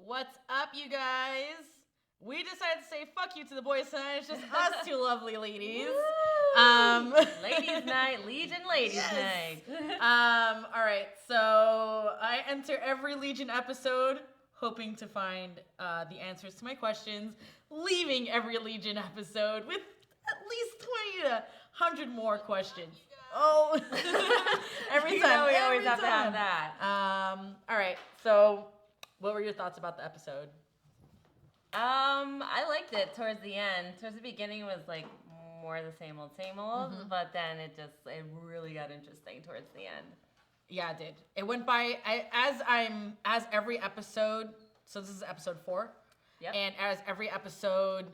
What's up, you guys? We decided to say fuck you to the boys tonight. It's just us two lovely ladies. Ladies night, Legion ladies night. All right, so I enter every Legion episode hoping to find the answers to my questions, leaving every Legion episode with at least 20 to 100 more questions. Oh, every time. We always have to have that. All right, so what were your thoughts about the episode? I liked it towards the end. Towards the beginning, it was like more the same old, but then it really got interesting towards the end. Yeah, it did. It went by as every episode. So this is episode 4. Yep. And as every episode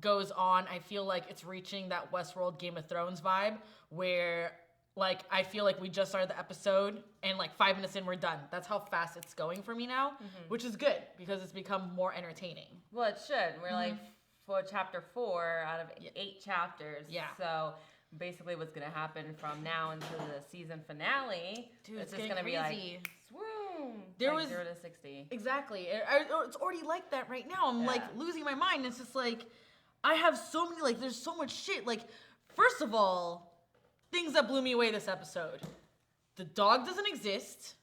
goes on, I feel like it's reaching that Westworld Game of Thrones vibe where, like, I feel like we just started the episode and like 5 minutes in, we're done. That's how fast it's going for me now, which is good because it's become more entertaining. Well, it should. We're like for chapter 4 out of 8 chapters. Yeah. So basically what's going to happen from now into the season finale, Dude, it's it's just going to be crazy. like, swoon, There like was 0 to 60. Exactly. It's already like that right now. I'm like losing my mind. It's just like, I have so many, like, there's so much shit. Like, first of all, things that blew me away this episode. The dog doesn't exist.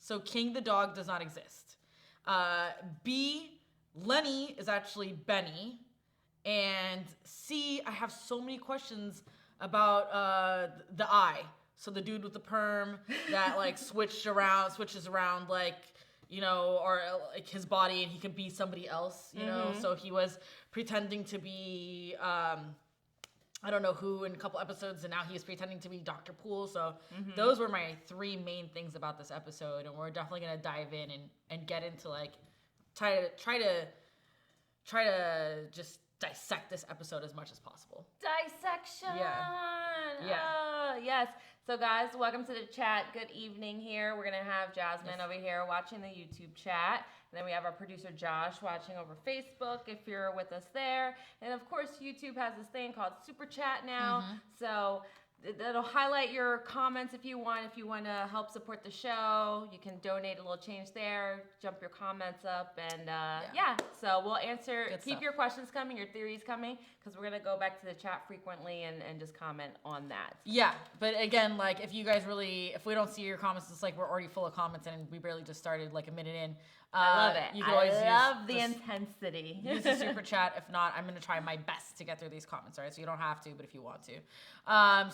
So King the dog does not exist. B, Lenny is actually Benny. And C, I have so many questions about the eye. So the dude with the perm that like switches around like, you know, or like his body and he could be somebody else, you know? So he was pretending to be I don't know who in a couple episodes, and now he is pretending to be Dr. Poole. So those were my 3 main things about this episode, and we're definitely gonna dive in and get into like try to just dissect this episode as much as possible. Dissection. Yeah. Yes. So guys, welcome to the chat. Good evening here. We're gonna have Jasmin over here watching the YouTube chat. And then we have our producer Josh watching over Facebook if you're with us there. And of course, YouTube has this thing called Super Chat now. So it'll highlight your comments if you want. If you want to help support the show, you can donate a little change there, jump your comments up, and so we'll answer. Keep your questions coming, your theories coming, because we're gonna go back to the chat frequently and just comment on that. Yeah, but again, like if you guys if we don't see your comments, it's like we're already full of comments and we barely just started like a minute in. I love it. You can always love the intensity. Use the super chat. If not, I'm gonna try my best to get through these comments. All right, so you don't have to, but if you want to.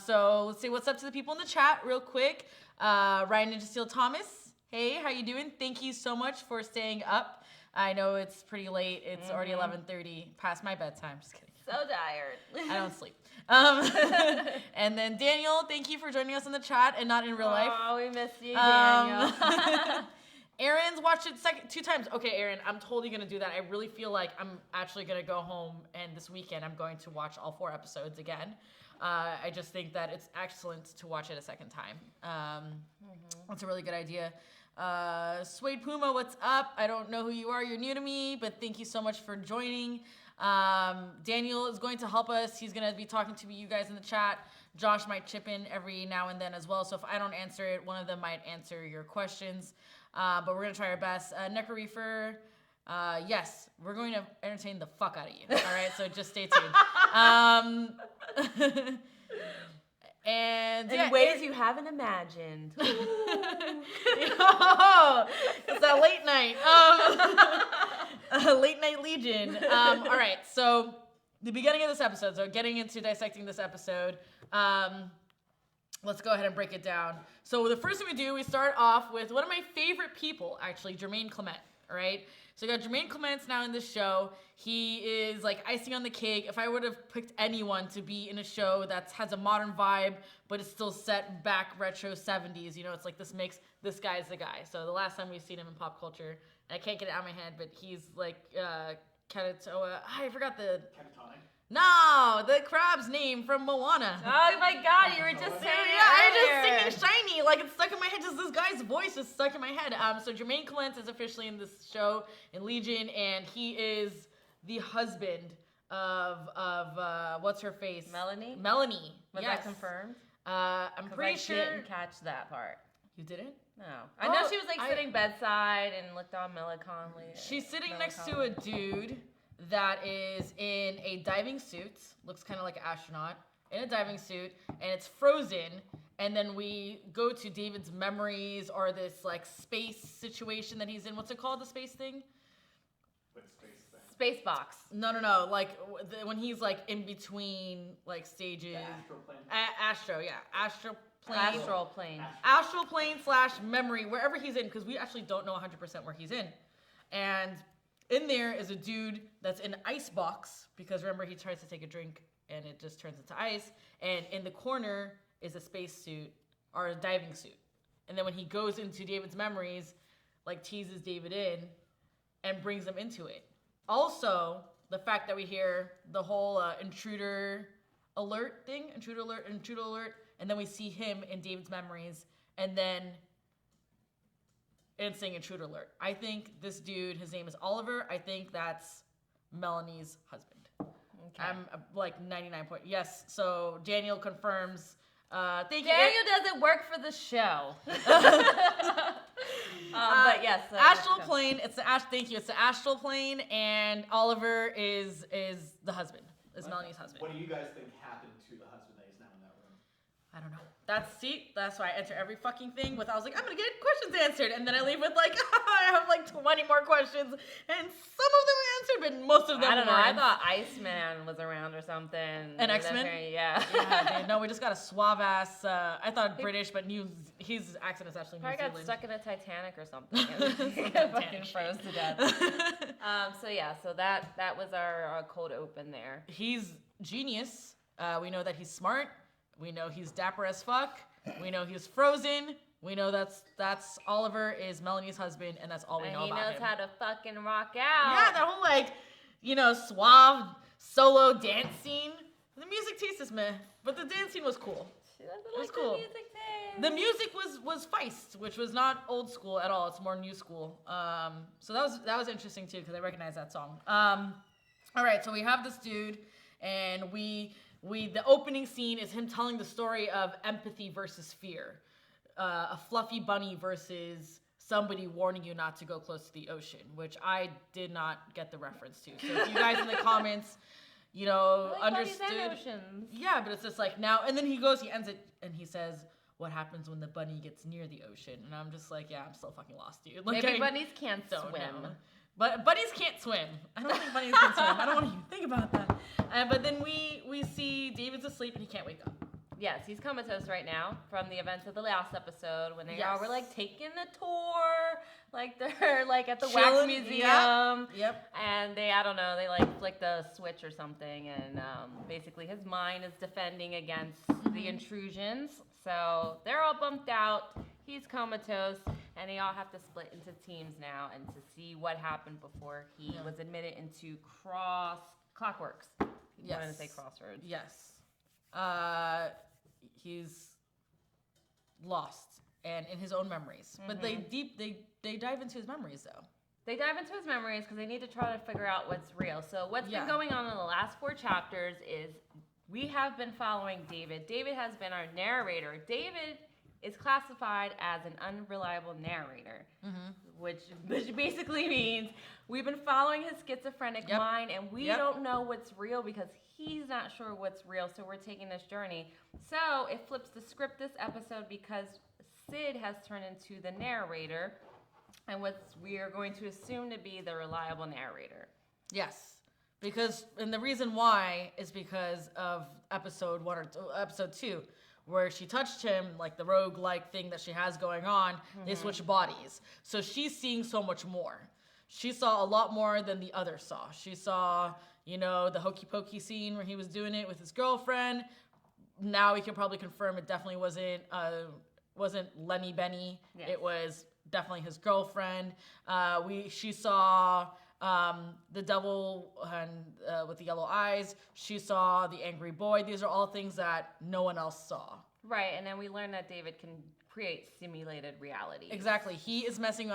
So let's say what's up to the people in the chat real quick. Ryan Ninja Steel Thomas. Hey, how you doing? Thank you so much for staying up. I know it's pretty late. It's already 11:30, past my bedtime. Just kidding. So tired. I don't sleep. And then Daniel, thank you for joining us in the chat and not in real life. Oh, we miss you, Daniel. Aaron's watched it 2 times. Okay, Aaron, I'm totally going to do that. I really feel like I'm actually going to go home and this weekend I'm going to watch all 4 episodes again. I just think that it's excellent to watch it a second time. That's a really good idea. Suede Puma, what's up? I don't know who you are. You're new to me, but thank you so much for joining. Daniel is going to help us. He's going to be talking to you guys in the chat. Josh might chip in every now and then as well. So if I don't answer it, one of them might answer your questions. But we're going to try our best. Necker Reefer, yes, we're going to entertain the fuck out of you. All right, so just stay tuned. And in ways you haven't imagined. It's that late night. Late night Legion. All right, so the beginning of this episode, so getting into dissecting this episode, let's go ahead and break it down. So the first thing we do, we start off with one of my favorite people, actually, Jermaine Clement, all right? So we got Jermaine Clement now in this show. He is like icing on the cake. If I would have picked anyone to be in a show that has a modern vibe, but it's still set back retro 70s, you know, it's like this guy's the guy. So the last time we've seen him in pop culture, and I can't get it out of my head, but he's like, Katatoa, I forgot the... Catatonic? No, the crab's name from Moana. Oh my God, you were just saying it I was just singing Shiny, like it's stuck in my head. Just this guy's voice is stuck in my head. So Jermaine Clement is officially in this show in Legion, and he is the husband of what's her face? Melanie. Was yes. that confirmed? I'm pretty sure. I didn't catch that part. You didn't? No. I know she was like sitting bedside and looked all melancholy. She's sitting next to a dude that is in a diving suit, looks kind of like an astronaut, in a diving suit, and it's frozen. And then we go to David's memories or this like space situation that he's in. What's it called, the space thing? What space thing? Space box. No. Like when he's like in between like stages. The astral plane. Astral plane. Astral plane / memory, wherever he's in, because we actually don't know 100% where he's in. And in there is a dude that's in an ice box, because remember he tries to take a drink and it just turns into ice. And in the corner is a space suit or a diving suit. And then when he goes into David's memories, like teases David in and brings him into it. Also, the fact that we hear the whole intruder alert, and then we see him in David's memories, and then and saying intruder alert. I think this dude, his name is Oliver. I think that's Melanie's husband. Okay. I'm like 99 point. Yes. So Daniel confirms. Thank you. Daniel doesn't work for the show. But yes. Astral plane. Thank you. It's the astral plane, and Oliver is the husband. Is Melanie's husband. What do you guys think happened to the husband that is now in that room? I don't know. That's why I enter every fucking thing with, I was like, I'm gonna get questions answered, and then I leave with like, I have like 20 more questions, and some of them are answered, but most of them I don't know. weren't. I thought Iceman was around or something. An X-Men? Yeah. Yeah, dude, no, we just got a suave ass. I thought British, but his accent is actually New Probably Zealand. got stuck in a Titanic or something. Fucking froze to death. So that was our cold open there. He's genius. We know that he's smart. We know he's dapper as fuck. We know he's frozen. We know that's Oliver is Melanie's husband, and that's all we know about him. And he knows how to fucking rock out. Yeah, that whole suave solo dance scene. The music taste is meh, but the dance scene was cool. She doesn't it was like cool. the music thing. The music was Feist, which was not old school at all. It's more new school. So that was interesting too, because I recognize that song. All right, so we have this dude, and the opening scene is him telling the story of empathy versus fear. A fluffy bunny versus somebody warning you not to go close to the ocean, which I did not get the reference to. So if you guys in the comments, understood. Yeah, but it's just like now, and then he ends it, and he says, what happens when the bunny gets near the ocean? And I'm just like, yeah, I'm still fucking lost, dude. Like, maybe bunnies can't swim. But bunnies can't swim. I don't think bunnies can swim. I don't want to even think about that. But then we see David's asleep and he can't wake up. Yes, he's comatose right now from the events of the last episode when they all were like taking a tour, like they're like at the wax museum. Yep. And they like flick the switch or something, and basically his mind is defending against the intrusions. So they're all bumped out. He's comatose, and they all have to split into teams now and to see what happened before he was admitted into Clockworks. Yes. I wanted to say Crossroads. Yes. He's lost and in his own memories. But they dive into his memories though. They dive into his memories because they need to try to figure out what's real. So what's been going on in the last 4 chapters is we have been following David. David has been our narrator. David is classified as an unreliable narrator, which basically means we've been following his schizophrenic mind, and we don't know what's real because he's not sure what's real, so we're taking this journey. So it flips the script this episode because Sid has turned into the narrator, and what we are going to assume to be the reliable narrator. Yes. And the reason why is because of episode 1 or episode 2. Where she touched him, like the rogue-like thing that she has going on, they switch bodies. So she's seeing so much more. She saw a lot more than the other saw. She saw, the hokey pokey scene where he was doing it with his girlfriend. Now we can probably confirm it definitely wasn't Lenny Benny. Yes. It was definitely his girlfriend. She saw the devil and with the yellow eyes. She saw the angry boy. These are all things that no one else saw. Right, and then we learned that David can create simulated reality. Exactly. He is messing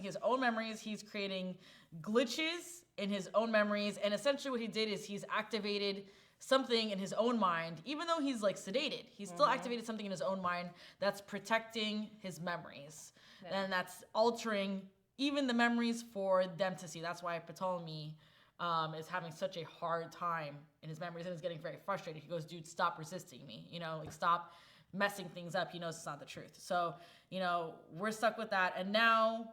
his own memories. He's creating glitches in his own memories, and essentially what he did is he's activated something in his own mind, even though he's like sedated, he's still activated something in his own mind that's protecting his memories. And that's altering even the memories for them to see. That's why Ptolemy is having such a hard time in his memories and is getting very frustrated. He goes, dude, stop resisting me. Like stop messing things up. He knows it's not the truth. So, we're stuck with that. And now,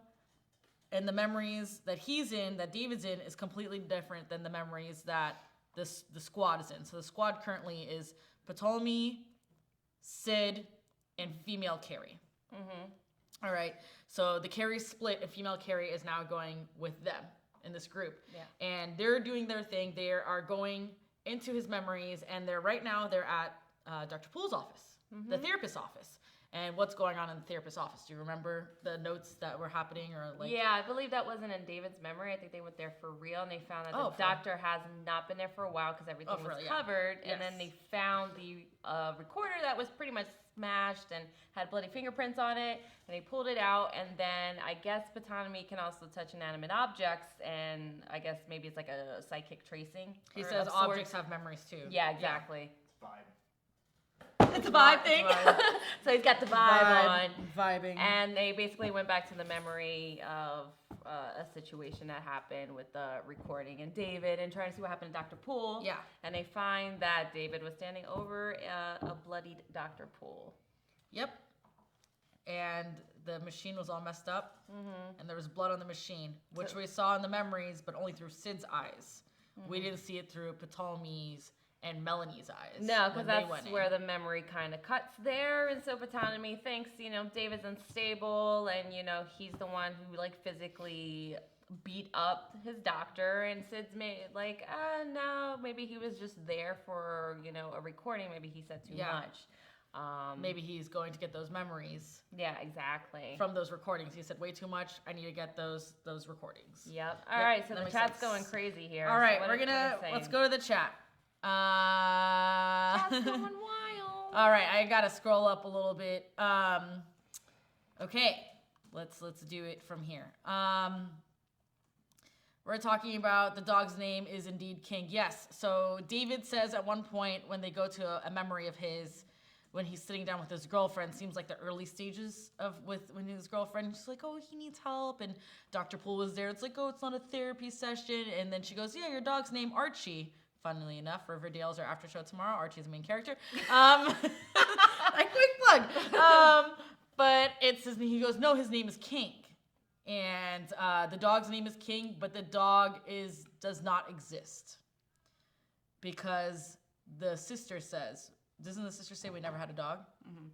and the memories that he's in, that David's in, is completely different than the memories that the squad is in. So the squad currently is Ptolemy, Sid, and female Carrie. All right. So the Carrie split, and female Carrie is now going with them in this group. Yeah. And they're doing their thing. They are going into his memories, and they're at Dr. Poole's office, the therapist's office. And what's going on in the therapist's office? Do you remember the notes that were happening, or like? Yeah, I believe that wasn't in David's memory. I think they went there for real, and they found that the doctor has not been there for a while because everything was covered. Yes. And then they found the recorder that was pretty much smashed and had bloody fingerprints on it, and they pulled it out. And then I guess Ptolemy can also touch inanimate objects, and I guess maybe it's like a psychic tracing. He says objects have memories too. Yeah, exactly. Vibe. It's a vibe thing. So he's got the vibe on. Vibing. And they basically went back to the memory of a situation that happened with the recording and David, and trying to see what happened to Dr. Poole. Yeah. And they find that David was standing over a bloodied Dr. Poole. Yep. And the machine was all messed up. And there was blood on the machine, which we saw in the memories, but only through Sid's eyes. We didn't see it through Ptolemy's and Melanie's eyes. No, because that's where the memory kind of cuts there. And so Ptolemy thinks, David's unstable, and, he's the one who, like, physically beat up his doctor. And Sid's like, no, maybe he was just there for, a recording. Maybe he said too much. Maybe he's going to get those memories. Yeah, exactly. From those recordings. He said way too much. I need to get those recordings. Yep. All right, so the chat's going crazy here. All right, let's go to the chat. Chat's going wild. All right, I gotta scroll up a little bit. Okay, let's do it from here. We're talking about the dog's name is indeed King. Yes. So David says at one point when they go to a memory of his, when he's sitting down with his girlfriend, seems like the early stages when his girlfriend, she's like, oh, he needs help. And Dr. Poole was there. It's like, oh, it's not a therapy session. And then she goes, yeah, your dog's name Archie. Funnily enough, Riverdale's our after show tomorrow. Archie's the main character. A quick plug. But it's he goes, no, his name is King. And the dog's name is King, but the dog does not exist. Because the sister says, doesn't the sister say we never had a dog?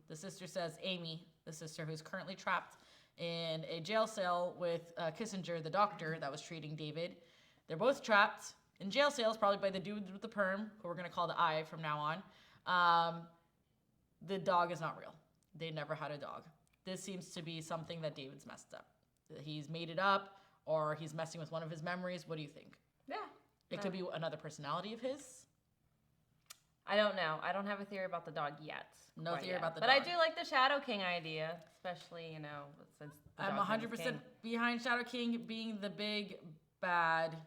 The sister says, Amy, the sister who's currently trapped in a jail cell with Kissinger, the doctor that was treating David. They're both trapped in jail cells, probably by the dude with the perm, who we're going to call the Eye from now on. The dog is not real. They never had a dog. This seems to be something that David's messed up. He's made it up, or he's messing with one of his memories. What do you think? Yeah. It could be another personality of his. I don't know. I don't have a theory about the dog yet. No theory about the dog. But I do like the Shadow King idea, especially, since the I'm 100% behind Shadow King being the big bad.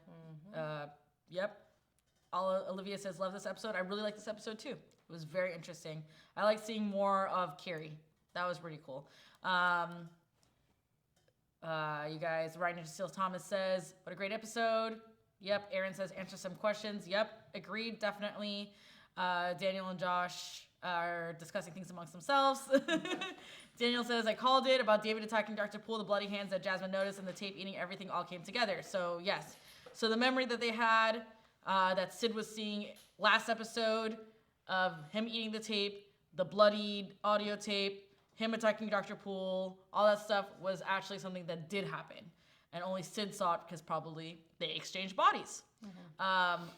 Yep. Olivia says, love this episode. I really like this episode too. It was very interesting. I like seeing more of Carrie. That was pretty cool. You guys, Ryan Steele Thomas says, what a great episode. Yep. Aaron says, answer some questions. Yep. Agreed. Definitely. Daniel and Josh are discussing things amongst themselves. Daniel says, I called it about David attacking Dr. Poole, the bloody hands that Jasmin noticed, and the tape eating everything all came together. So, yes. So the memory that they had, that Sid was seeing last episode of him eating the tape, the bloodied audio tape, him attacking Dr. Poole, all that stuff was actually something that did happen. And only Sid saw it because probably they exchanged bodies.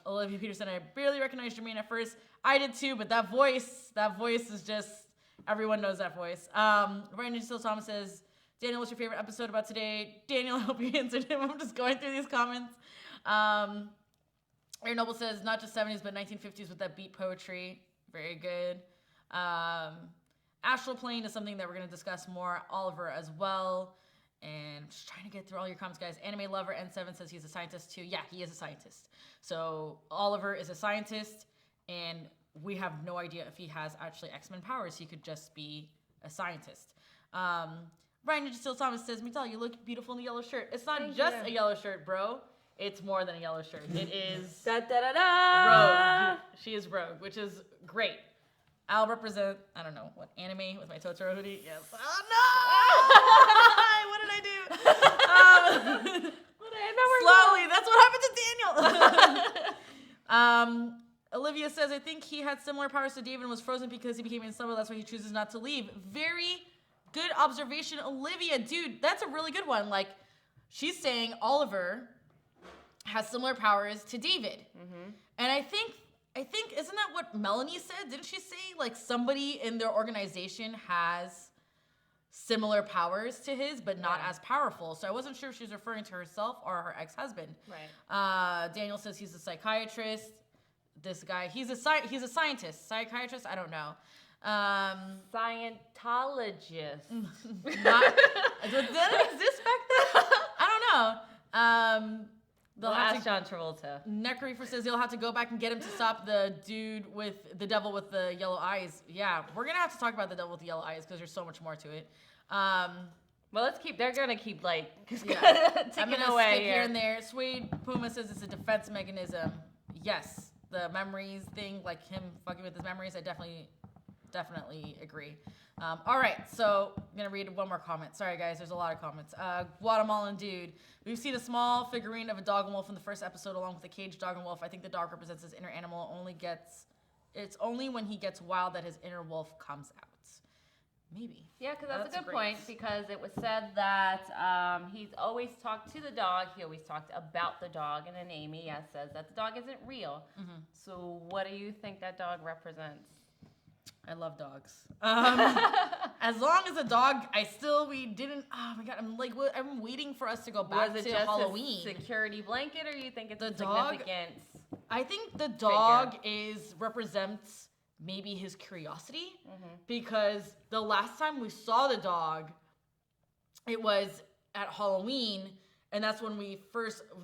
Olivia Peterson, I barely recognized Jermaine at first. I did too, but that voice is just, everyone knows that voice. Brandon Steele Thomas says, Daniel, what's your favorite episode about today? Daniel, I hope you answered him. I'm just going through these comments. Aaron Noble says, not just 70s, but 1950s with that beat poetry. Very good. Astral plane is something that we're going to discuss more. Oliver as well. And I'm just trying to get through all your comments, guys. Anime Lover N7 says he's a scientist too. Yeah, he is a scientist. So Oliver is a scientist, and we have no idea if he has actually X-Men powers. He could just be a scientist. Ryan Ninja Steel Thomas says, Migdalia, you look beautiful in the yellow shirt. It's not just a yellow shirt, bro. It's more than a yellow shirt. It is Rogue. She is Rogue, which is great. I'll represent, I don't know, what, anime with my Totoro hoodie? Yes. Oh, no! What did I do? Slowly. That's what happened to Daniel. Olivia says, I think he had similar powers to David and was frozen because he became unstable. That's why he chooses not to leave. Very good observation, Olivia. Dude, that's a really good one. Like, she's saying Oliver has similar powers to David. Mm-hmm. And I think, isn't that what Melanie said? Didn't she say, like, somebody in their organization has similar powers to his, but not as powerful? So I wasn't sure if she was referring to herself or her ex-husband. Right. Daniel says he's a psychiatrist. This guy, he's a scientist. Psychiatrist? I don't know. Scientologist. Did that exist back then? I don't know. They'll ask John Travolta. Necreefer says he'll have to go back and get him to stop the dude with the devil with the yellow eyes. Yeah, we're gonna have to talk about the devil with the yellow eyes because there's so much more to it. Well, they're gonna keep like ticking I'm gonna away skip here and there. Suede Puma says it's a defense mechanism. Yes, the memories thing, like him fucking with his memories, I definitely agree. All right, so I'm gonna read one more comment. Sorry guys, there's a lot of comments. Guatemalan dude, we've seen a small figurine of a dog and wolf in the first episode along with a caged dog and wolf. I think the dog represents his inner animal. It's only when he gets wild that his inner wolf comes out. Maybe. Yeah, because that's a good point, because it was said that he's always talked to the dog. He always talked about the dog, and then Amy says that the dog isn't real. Mm-hmm. So what do you think that dog represents? I love dogs. As long as a dog, we didn't. Oh my god, I'm waiting for us to go back to Halloween. His security blanket, or you think it's the a dog? Significant? I think the dog represents maybe his curiosity, because the last time we saw the dog, it was at Halloween. And that's when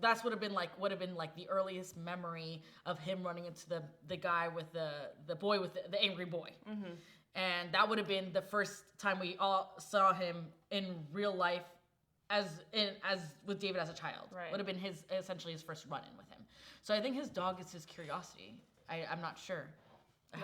that would have been like the earliest memory of him running into the guy with the boy with the angry boy. Mm-hmm. And that would have been the first time we all saw him in real life as with David as a child. Right. Would have been essentially his first run-in with him. So I think his dog is his curiosity. I'm not sure. I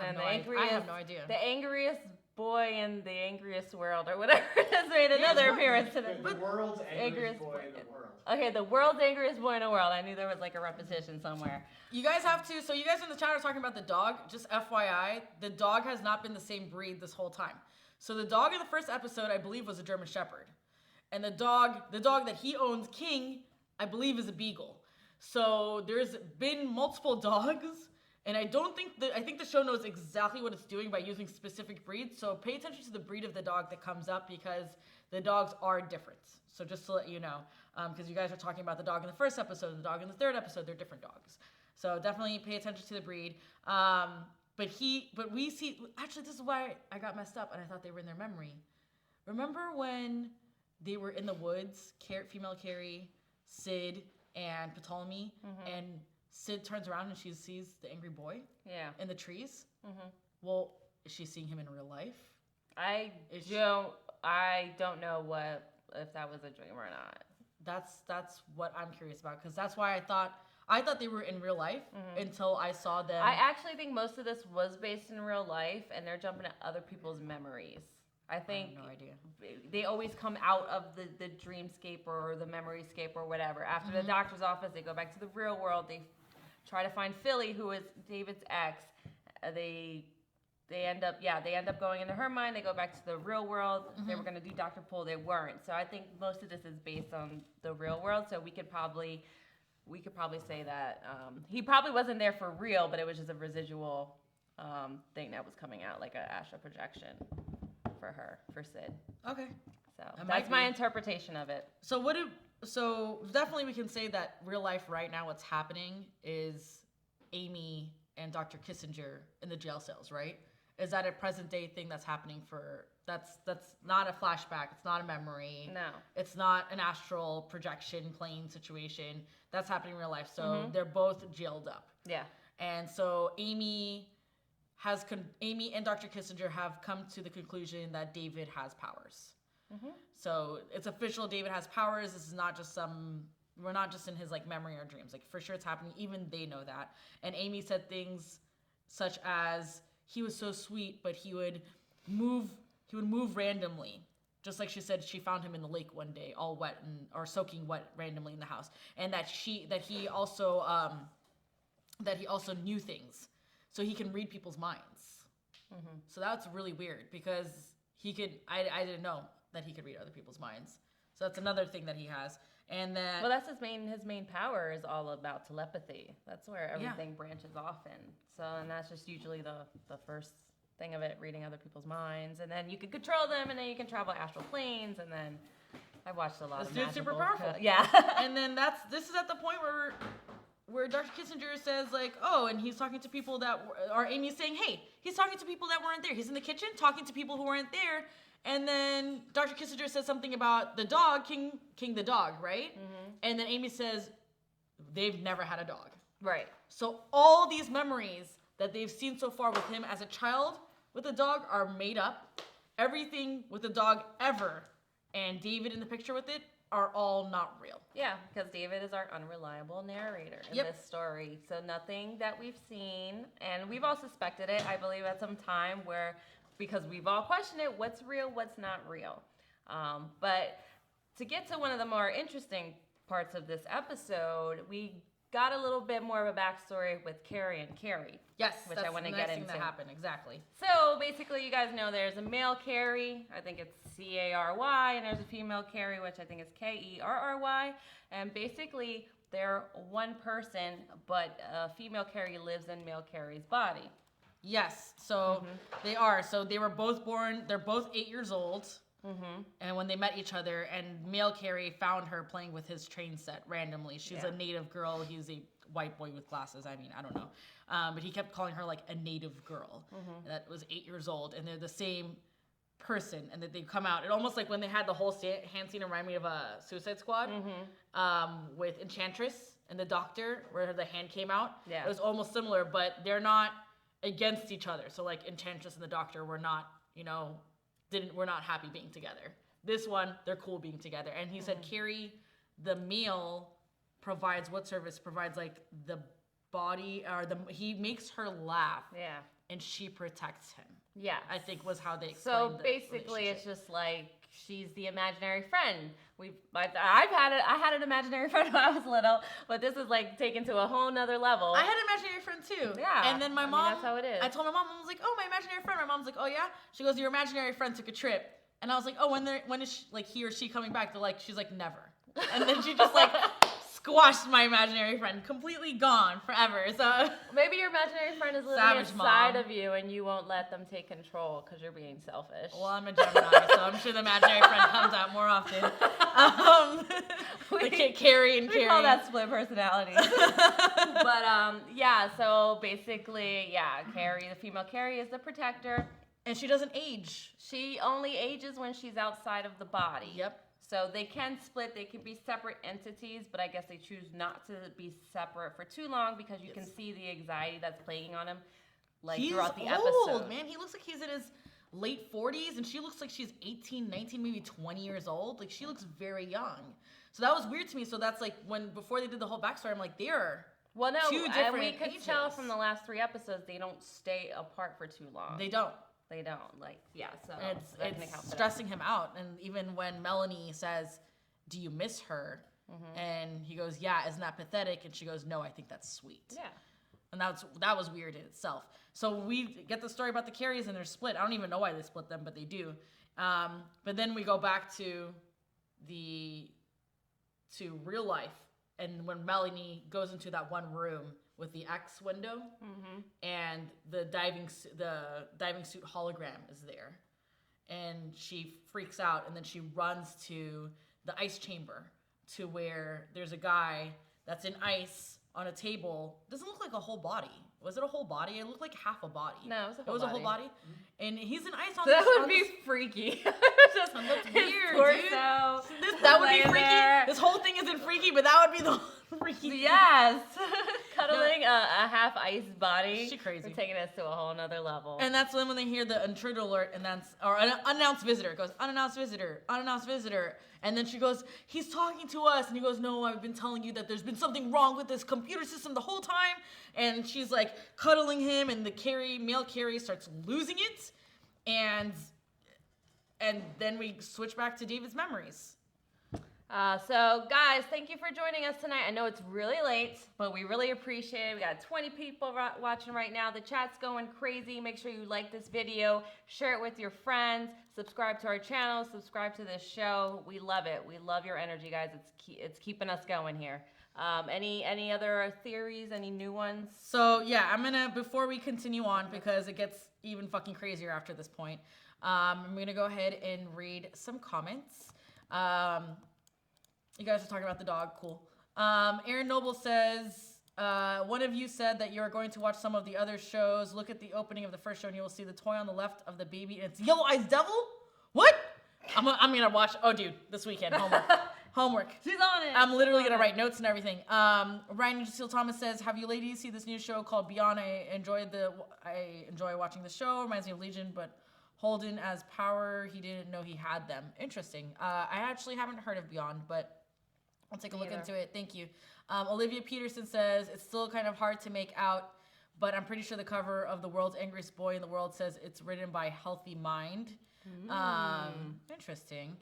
have no idea. The angriest boy in the angriest world, or whatever it is, made another appearance today. The world's angriest boy in the world. Okay, the world's angriest boy in the world. I knew there was like a repetition somewhere. You guys have to, so you guys in the chat are talking about the dog. Just FYI, the dog has not been the same breed this whole time. So the dog in the first episode, I believe, was a German Shepherd. And the dog that he owns, King, I believe is a Beagle. So there's been multiple dogs. And I think the show knows exactly what it's doing by using specific breeds. So pay attention to the breed of the dog that comes up, because the dogs are different. So just to let you know, because you guys are talking about the dog in the first episode, the dog in the third episode, they're different dogs. So definitely pay attention to the breed. But we see, actually this is why I got messed up and I thought they were in their memory. Remember when they were in the woods, female Carrie, Sid, and Ptolemy, and Sid turns around and she sees the angry boy in the trees. Mm-hmm. Well, is she seeing him in real life? I don't know if that was a dream or not. That's what I'm curious about, because that's why I thought they were in real life until I saw them. I actually think most of this was based in real life, and they're jumping at other people's memories. I think I have no idea. They always come out of the dreamscape or the memoryscape or whatever. After the doctor's office, they go back to the real world. They try to find Philly, who is David's ex. They end up going into her mind. They go back to the real world. They were going to do Dr. Poole. They weren't. So I think most of this is based on the real world. So we could probably say that he probably wasn't there for real, but it was just a residual thing that was coming out, like an astral projection for Sid. Okay. So that's my interpretation of it. So definitely we can say that real life right now, what's happening is Amy and Dr. Kissinger in the jail cells, right? Is that a present day thing that's happening that's not a flashback, it's not a memory. No. It's not an astral projection plane situation. That's happening in real life. So they're both jailed up. Yeah. And so Amy Amy and Dr. Kissinger have come to the conclusion that David has powers. Mm-hmm. So it's official. David has powers. This is not just we're not just in his like memory or dreams. Like for sure it's happening. Even they know that. And Amy said things such as he was so sweet, but he would move randomly. Just like she said, she found him in the lake one day, all wet or soaking wet randomly in the house. And that he also knew things. So he can read people's minds. Mm-hmm. So that's really weird because I didn't know that he could read other people's minds. So that's another thing that he has. And then, well, that's his main power is all about telepathy. That's where everything branches off in. So, and that's just usually the first thing of it, reading other people's minds. And then you can control them, and then you can travel astral planes, and then I've watched a lot of magical. This dude's super powerful. Yeah. And then this is at the point where Dr. Kissinger says, like, oh, and he's talking to people or Amy's saying, hey, he's talking to people that weren't there. He's in the kitchen talking to people who weren't there. And then Dr. Kissinger says something about the dog, King the dog, right? Mm-hmm. And then Amy says they've never had a dog. Right. So all these memories that they've seen so far with him as a child with a dog are made up. Everything with the dog ever and David in the picture with it are all not real. Yeah, because David is our unreliable narrator in this story. So nothing that we've seen, and we've all suspected it, I believe, at some time because we've all questioned it, what's real, what's not real. But to get to one of the more interesting parts of this episode, we got a little bit more of a backstory with Carrie and Carrie. Yes, which I want to get into. That happened, exactly. So basically, you guys know there's a male Carrie, I think it's Carry, and there's a female Carrie, which I think is Kerry. And basically, they're one person, but female Carrie lives in male Carrie's body. Yes, so they are. So they were both born, they're both 8 years old. Mm-hmm. And when they met each other, and male Carrie found her playing with his train set randomly. She's a native girl. He's a white boy with glasses. I mean, I don't know. But he kept calling her like a native girl that was 8 years old. And they're the same person. And that they come out. It almost like when they had the whole hand scene reminded me of a Suicide Squad with Enchantress and the doctor where the hand came out. Yeah. It was almost similar, but they're not against each other. So like Enchantress and the doctor were not, we're not happy being together. This one, they're cool being together. And he said Carrie, the male, provides what service? Provides like the body, or he makes her laugh. Yeah. And she protects him. Yeah. I think was how they explained. So basically it's just like she's the imaginary friend. I had an imaginary friend when I was little, but this is like taken to a whole nother level. I had an imaginary friend too. Yeah. And then my mom, that's how it is. I told my mom, I was like, oh, my imaginary friend. My mom's like, oh yeah? She goes, your imaginary friend took a trip. And I was like, oh, when is he or she coming back? She's like, never. And then she just like squashed my imaginary friend, completely gone forever. So maybe your imaginary friend is living inside of you, and you won't let them take control because you're being selfish. Well, I'm a Gemini, so I'm sure the imaginary friend comes out more often. Carrie and Carrie. We call that split personality. But yeah. So basically, Carrie, the female Carrie, is the protector. And she doesn't age. She only ages when she's outside of the body. Yep. So they can split. They can be separate entities, but I guess they choose not to be separate for too long because you can see the anxiety that's plaguing on him throughout the episode. He's old, man. He looks like he's in his late 40s, and she looks like she's 18, 19, maybe 20 years old. Like, she looks very young. So that was weird to me. So that's like before they did the whole backstory, I'm like, they're two different we could ages. Tell from the last 3 episodes they don't stay apart for too long. They don't. So it's stressing him out. And even when Melanie says, do you miss her? Mm-hmm. And he goes, yeah, isn't that pathetic? And she goes, no, I think that's sweet. Yeah. And that was weird in itself. So we get the story about the Carries and they're split. I don't even know why they split them, but they do. But then we go back to real life. And when Melanie goes into that one room with the X window, and the diving suit hologram is there, and she freaks out, and then she runs to the ice chamber to where there's a guy that's in ice on a table. Doesn't look like a whole body. Was it a whole body? It looked like half a body. No, it was a whole body. And he's in ice on that would be freaky. Just looked weird, dude. That would be freaky. This whole thing isn't freaky, but that would be Yes. Cuddling a half iced body. She crazy. We're taking us to a whole nother level. And that's when they hear the intruder alert, and or an unannounced visitor. It goes, unannounced visitor, unannounced visitor. And then she goes, he's talking to us. And he goes, no, I've been telling you that there's been something wrong with this computer system the whole time. And she's like cuddling him, and the male Carrie starts losing it. And then we switch back to David's memories. So guys, thank you for joining us tonight. I know it's really late, but we really appreciate it. We got 20 people watching right now. The chat's going crazy. Make sure you like this video, share it with your friends, subscribe to our channel, subscribe to this show. We love it. We love your energy, guys. It's keeping us going here. Any other theories? Any new ones? So yeah, before we continue on, because it gets even fucking crazier after this point, I'm gonna go ahead and read some comments. You guys are talking about the dog. Cool. Aaron Noble says, one of you said that you are going to watch some of the other shows. Look at the opening of the first show and you will see the toy on the left of the baby. And it's Yellow Eyes Devil? What? I'm going to watch. Oh, dude, this weekend. Homework. She's on it. I'm literally going to write notes and everything. Ryan Steele Thomas says, have you ladies see this new show called Beyond? I enjoy watching the show. Reminds me of Legion, but Holden as Power, he didn't know he had them. Interesting. I actually haven't heard of Beyond, but I'll take a look into it. Thank you. Olivia Peterson says, it's still kind of hard to make out, but I'm pretty sure the cover of The World's Angriest Boy in the World says it's written by Healthy Mind. Interesting.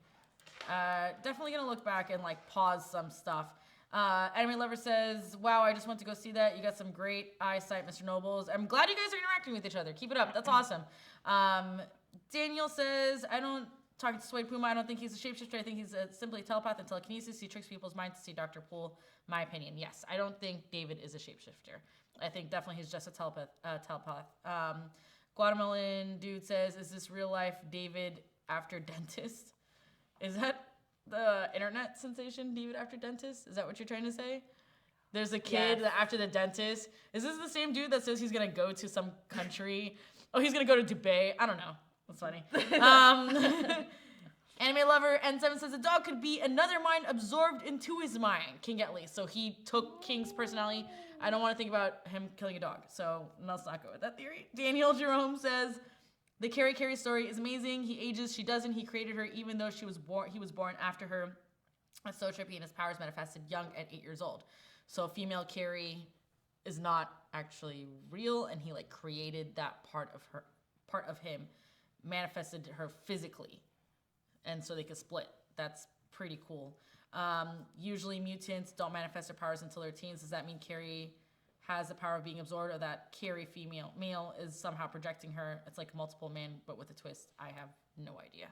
Definitely going to look back and pause some stuff. Anime Lover says, wow, I just went to go see that. You got some great eyesight, Mr. Nobles. I'm glad you guys are interacting with each other. Keep it up. That's awesome. Daniel says, talking to Suede Puma, I don't think he's a shapeshifter. I think he's simply a telepath and telekinesis. He tricks people's minds to see Dr. Poole. My opinion. Yes, I don't think David is a shapeshifter. I think definitely he's just a telepath. Guatemalan dude says, is this real life David after dentist? Is that the internet sensation, David after dentist? Is that what you're trying to say? There's a kid that after the dentist. Is this the same dude that says he's going to go to some country? Oh, he's going to go to Dubai. I don't know. That's funny. Anime Lover N7 says a dog could be another mind absorbed into his mind. King at least. So he took King's personality. I don't want to think about him killing a dog. So let's not go with that theory. Daniel Jerome says the Carrie story is amazing. He ages, she doesn't. He created her even though he was born after her. That's so trippy, and his powers manifested young at 8 years old. So female Carrie is not actually real, and he created that part of him, manifested her physically, and so they could split. That's pretty cool. Usually mutants don't manifest their powers until their teens. Does that mean Carrie has the power of being absorbed, or that Carrie male is somehow projecting her? It's like multiple man, but with a twist. I have no idea.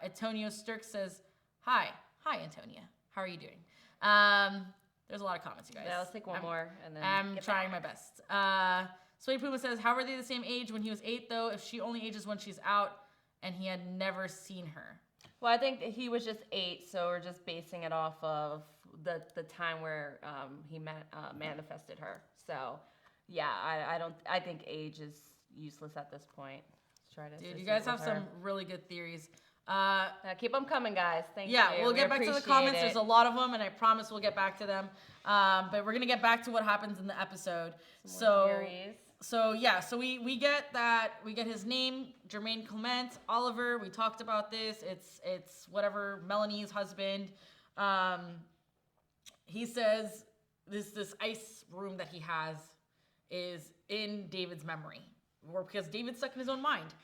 Antonio Sturk says, hi Antonia. How are you doing? There's a lot of comments, you guys. Yeah, let's take one more. And then I'm trying my best. Suede Puma says, how were they the same age when he was 8, though? If she only ages when she's out and he had never seen her. Well, I think he was just 8, so we're just basing it off of the time where he manifested her. So, yeah, I think age is useless at this point. Let's try to. Dude, you guys have some really good theories. Keep them coming, guys. Thank you. Yeah, we'll get back to the comments. There's a lot of them, and I promise we'll get back to them. But we're gonna get back to what happens in the episode. So we get that. We get his name, Jermaine Clement, Oliver. We talked about this. It's whatever, Melanie's husband. He says this ice room that he has is in David's memory, or because David's stuck in his own mind,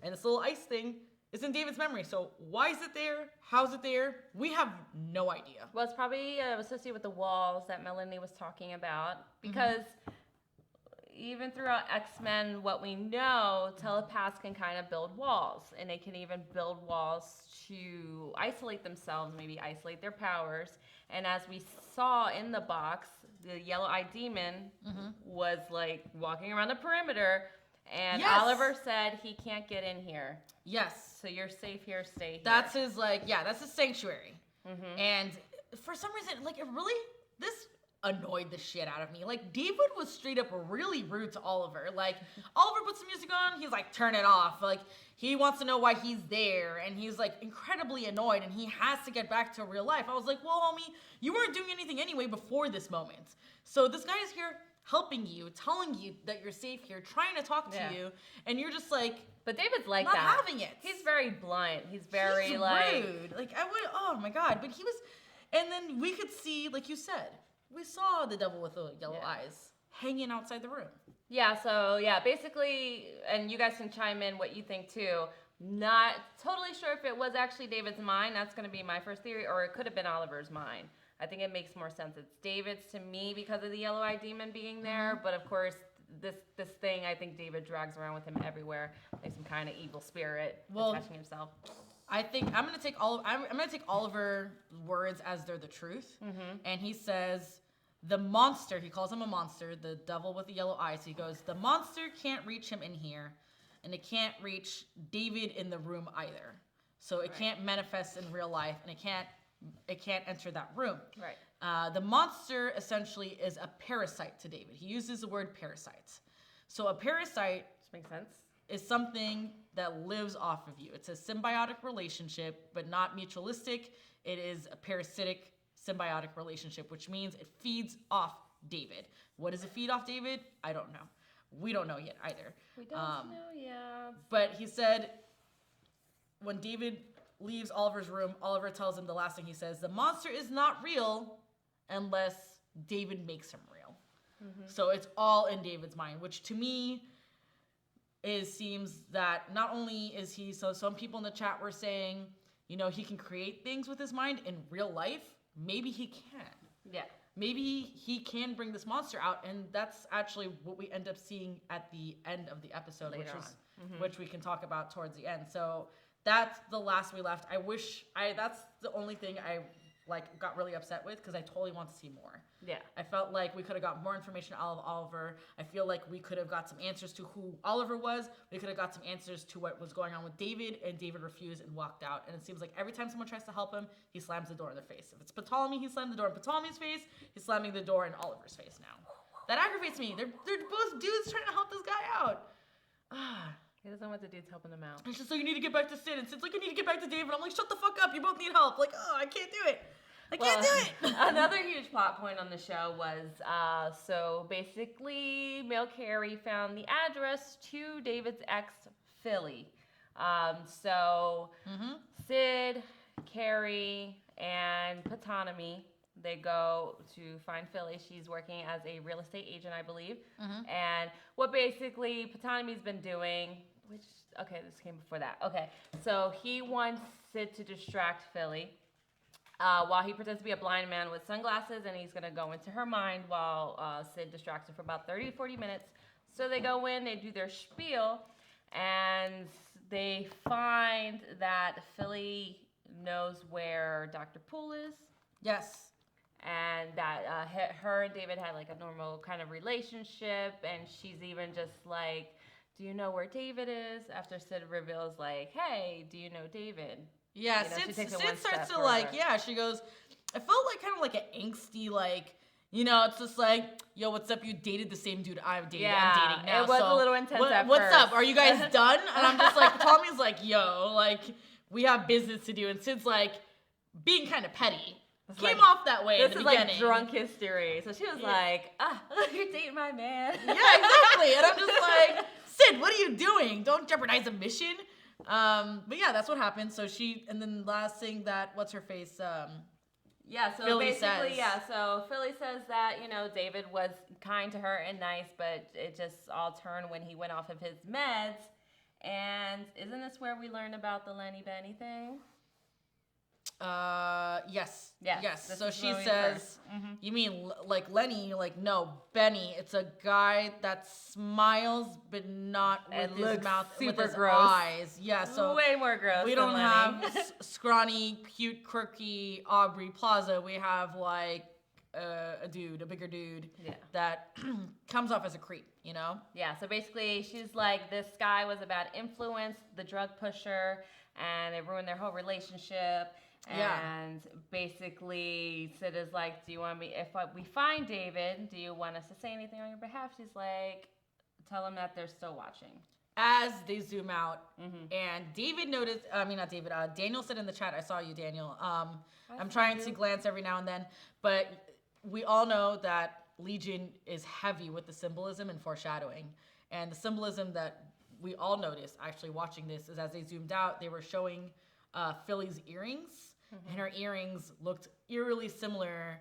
and this little ice thing is in David's memory. So why is it there? How's it there? We have no idea. Well, it's probably associated with the walls that Melanie was talking about, because even throughout X-Men, what we know, telepaths can kind of build walls, and they can even build walls to isolate themselves, maybe isolate their powers. And as we saw in the box, the yellow-eyed demon was walking around the perimeter, and Oliver said he can't get in here. Yes. So you're safe here, stay here. That's his that's his sanctuary. And for some reason, annoyed the shit out of me. Like, David was straight up really rude to Oliver. Like, Oliver puts the music on, he's like, turn it off. Like, he wants to know why he's there, and he's like incredibly annoyed, and he has to get back to real life. I was like, well, homie, you weren't doing anything anyway before this moment. So this guy is here helping you, telling you that you're safe here, trying to talk to you, and you're just like, but David's like not that. having it. He's very blunt. He's very like rude. Like, I would, oh my God. But he was, and then we could see, like you said, we saw the devil with the yellow eyes hanging outside the room. Yeah, so yeah, basically, and you guys can chime in what you think too. Not totally sure if it was actually David's mind. That's going to be my first theory, or it could have been Oliver's mind. I think it makes more sense. It's David's to me because of the yellow-eyed demon being there, but of course, this thing I think David drags around with him everywhere, like some kind of evil spirit attaching himself. I think I'm gonna take Oliver's words as they're the truth, and he says the monster. He calls him a monster, the devil with the yellow eyes. He goes, the monster can't reach him in here, and it can't reach David in the room either. So it can't manifest in real life, and it can't enter that room. Right. The monster essentially is a parasite to David. He uses the word parasite. So a parasite, which makes sense, is something that lives off of you. It's a symbiotic relationship, but not mutualistic. It is a parasitic symbiotic relationship, which means it feeds off David. What does it feed off David? I don't know. We don't know yet either. We don't know yet. But he said when David leaves Oliver's room, Oliver tells him the last thing he says, the monster is not real unless David makes him real. So it's all in David's mind, which to me seems that not only is he, so some people in the chat were saying, you know, he can create things with his mind in real life. Maybe he can. Yeah. Maybe he can bring this monster out, and that's actually what we end up seeing at the end of the episode, which we can talk about towards the end. So that's the last we left. That's the only thing I got really upset with, because I totally want to see more. Yeah. I felt like we could have got more information out of Oliver. I feel like we could have got some answers to who Oliver was. We could have got some answers to what was going on with David, and David refused and walked out. And it seems like every time someone tries to help him, he slams the door in their face. If it's Ptolemy, he slammed the door in Ptolemy's face. He's slamming the door in Oliver's face now. That aggravates me. They're both dudes trying to help this guy out. He doesn't want the dudes helping him out. It's just like, you need to get back to Sid. And Sid's like, I need to get back to David. I'm like, shut the fuck up. You both need help. Like, I can't do it. I can't do it. Another huge plot point on the show was, so basically, Carrie found the address to David's ex, Philly. Sid, Carrie, and Ptolemy, they go to find Philly. She's working as a real estate agent, I believe. And what basically Ptolemy's been doing, this came before that. Okay, so he wants Sid to distract Philly while he pretends to be a blind man with sunglasses, and he's going to go into her mind while Sid distracts her for about 30 to 40 minutes. So they go in, they do their spiel, and they find that Philly knows where Dr. Poole is. Yes. And that her and David had like a normal kind of relationship, and she's even just like, do you know where David is? After Sid reveals like, hey, do you know David? Yeah, Sid starts to like, she goes, I felt like kind of like an angsty, like, you know, it's just like, yo, what's up? You dated the same dude I'm dating now. It was a little intense at what's first. up? Are you guys done? And I'm just like, Tommy's like, yo, like, we have business to do. And Sid's like, being kind of petty. Came off that way in the beginning. This is like drunk history. So she was like, you're dating my man. Yeah, exactly. And I'm just like, Sid, what are you doing? Don't jeopardize a mission. But yeah, that's what happened. So and then last thing that, what's her face? So Philly basically, says. so Philly says that, you know, David was kind to her and nice, but it just all turned when he went off of his meds. And isn't this where we learn about the Lenny Benny thing? Yes. So she says, says, you mean like Lenny? You're like, no, Benny. It's a guy that smiles, but not with his mouth, with his eyes. Yeah, so way more gross. We don't have scrawny, cute, quirky Aubrey Plaza. We have like a bigger dude that comes off as a creep, you know? Yeah, so basically she's like, this guy was a bad influence, the drug pusher, and it ruined their whole relationship. And basically, Sid is like, do you want me, if we find David, do you want us to say anything on your behalf? She's like, tell them that they're still watching. As they zoom out, and David noticed, not David, Daniel said in the chat, I saw you, Daniel. I'm trying to glance every now and then, but we all know that Legion is heavy with the symbolism and foreshadowing. And the symbolism that we all noticed actually watching this is as they zoomed out, they were showing Philly's earrings, and her earrings looked eerily similar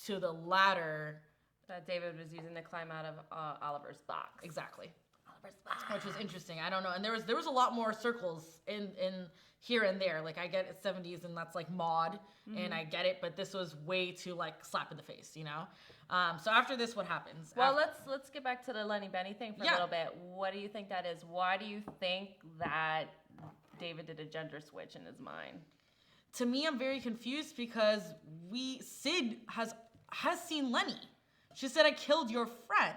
to the ladder that David was using to climb out of Oliver's box. Exactly. Which was interesting. I don't know. And there was a lot more circles in here and there. Like I get it's 70s and that's like mod and I get it, but this was way too like slap in the face, you know? So after this, what happens? Well, let's get back to the Lenny Benny thing for a little bit. What do you think that is? Why do you think that David did a gender switch in his mind? To me, I'm very confused because Sid has seen Lenny. She said, I killed your friend.